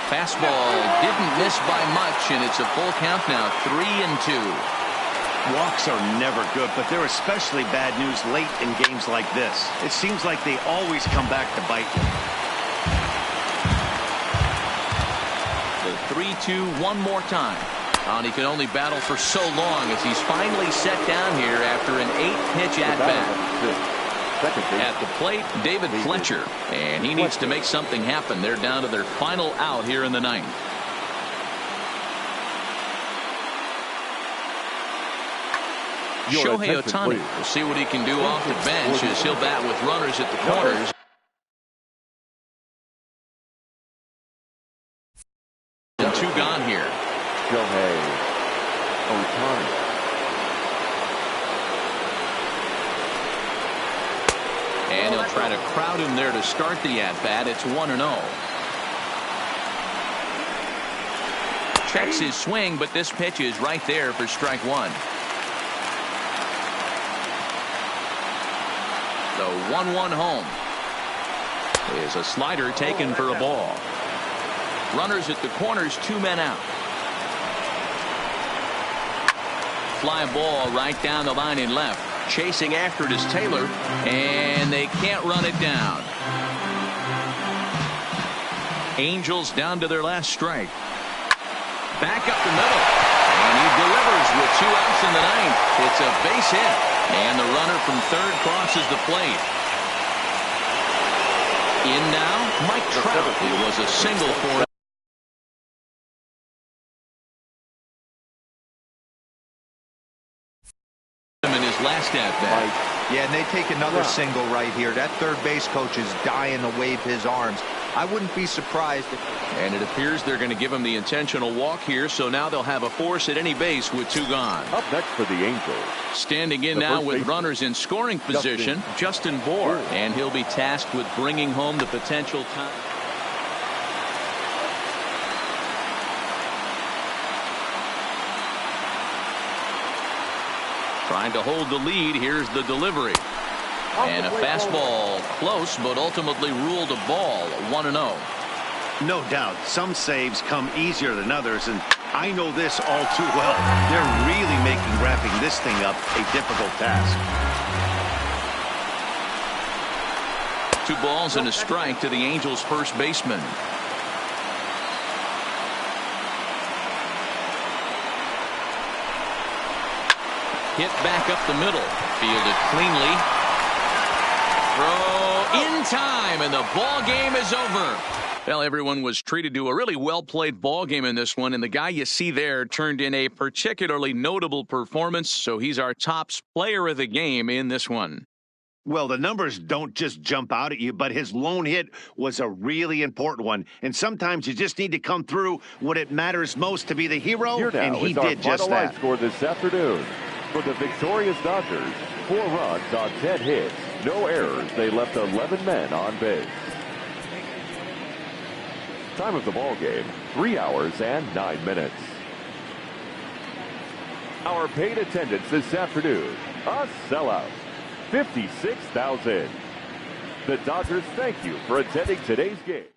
Fastball didn't miss by much, and it's a full count now, 3-2. Walks are never good, but they're especially bad news late in games like this. It seems like they always come back to bite you. 3-2 one more time. And he can only battle for so long as he's finally set down here after an 8-pitch at-bat. At the plate, David Fletcher, and he needs to make something happen. They're down to their final out here in the ninth. Shohei Ohtani will see what he can do off the bench as he'll bat with runners at the corners. And 2 gone here. Shohei Ohtani. And he'll try to crowd him there to start the at-bat. It's 1-0. Checks his swing, but this pitch is right there for strike 1. The 1-1 home is a slider taken for a ball. Runners at the corners, 2 men out. Fly ball right down the line in left. Chasing after it is Taylor, and they can't run it down. Angels down to their last strike. Back up the middle, and he delivers with 2 outs in the ninth. It's a base hit, and the runner from third crosses the plate. In now, Mike Trout. It was a single for last at bat. Yeah, and they take another single right here. That third base coach is dying to wave his arms. I wouldn't be surprised and it appears they're going to give him the intentional walk here, so now they'll have a force at any base with 2 gone. Up next for the Angels. Standing in now with runners in scoring position, Justin Bour, and he'll be tasked with bringing home the potential time. Trying to hold the lead. Here's the delivery. And a fastball close, but ultimately ruled a ball. 1-0. No doubt some saves come easier than others, and I know this all too well. They're really making wrapping this thing up a difficult task. 2 balls and a strike to the Angels' first baseman. Hit back up the middle. Fielded cleanly. Throw in time, and the ball game is over. Well, everyone was treated to a really well-played ball game in this one, and the guy you see there turned in a particularly notable performance, so he's our top player of the game in this one. Well, the numbers don't just jump out at you, but his lone hit was a really important one. And sometimes you just need to come through when it matters most to be the hero, and he did just that. Score this afternoon. For the victorious Dodgers, 4 runs on 10 hits, no errors. They left 11 men on base. Time of the ball game, 3 hours and 9 minutes. Our paid attendance this afternoon, a sellout, 56,000. The Dodgers thank you for attending today's game.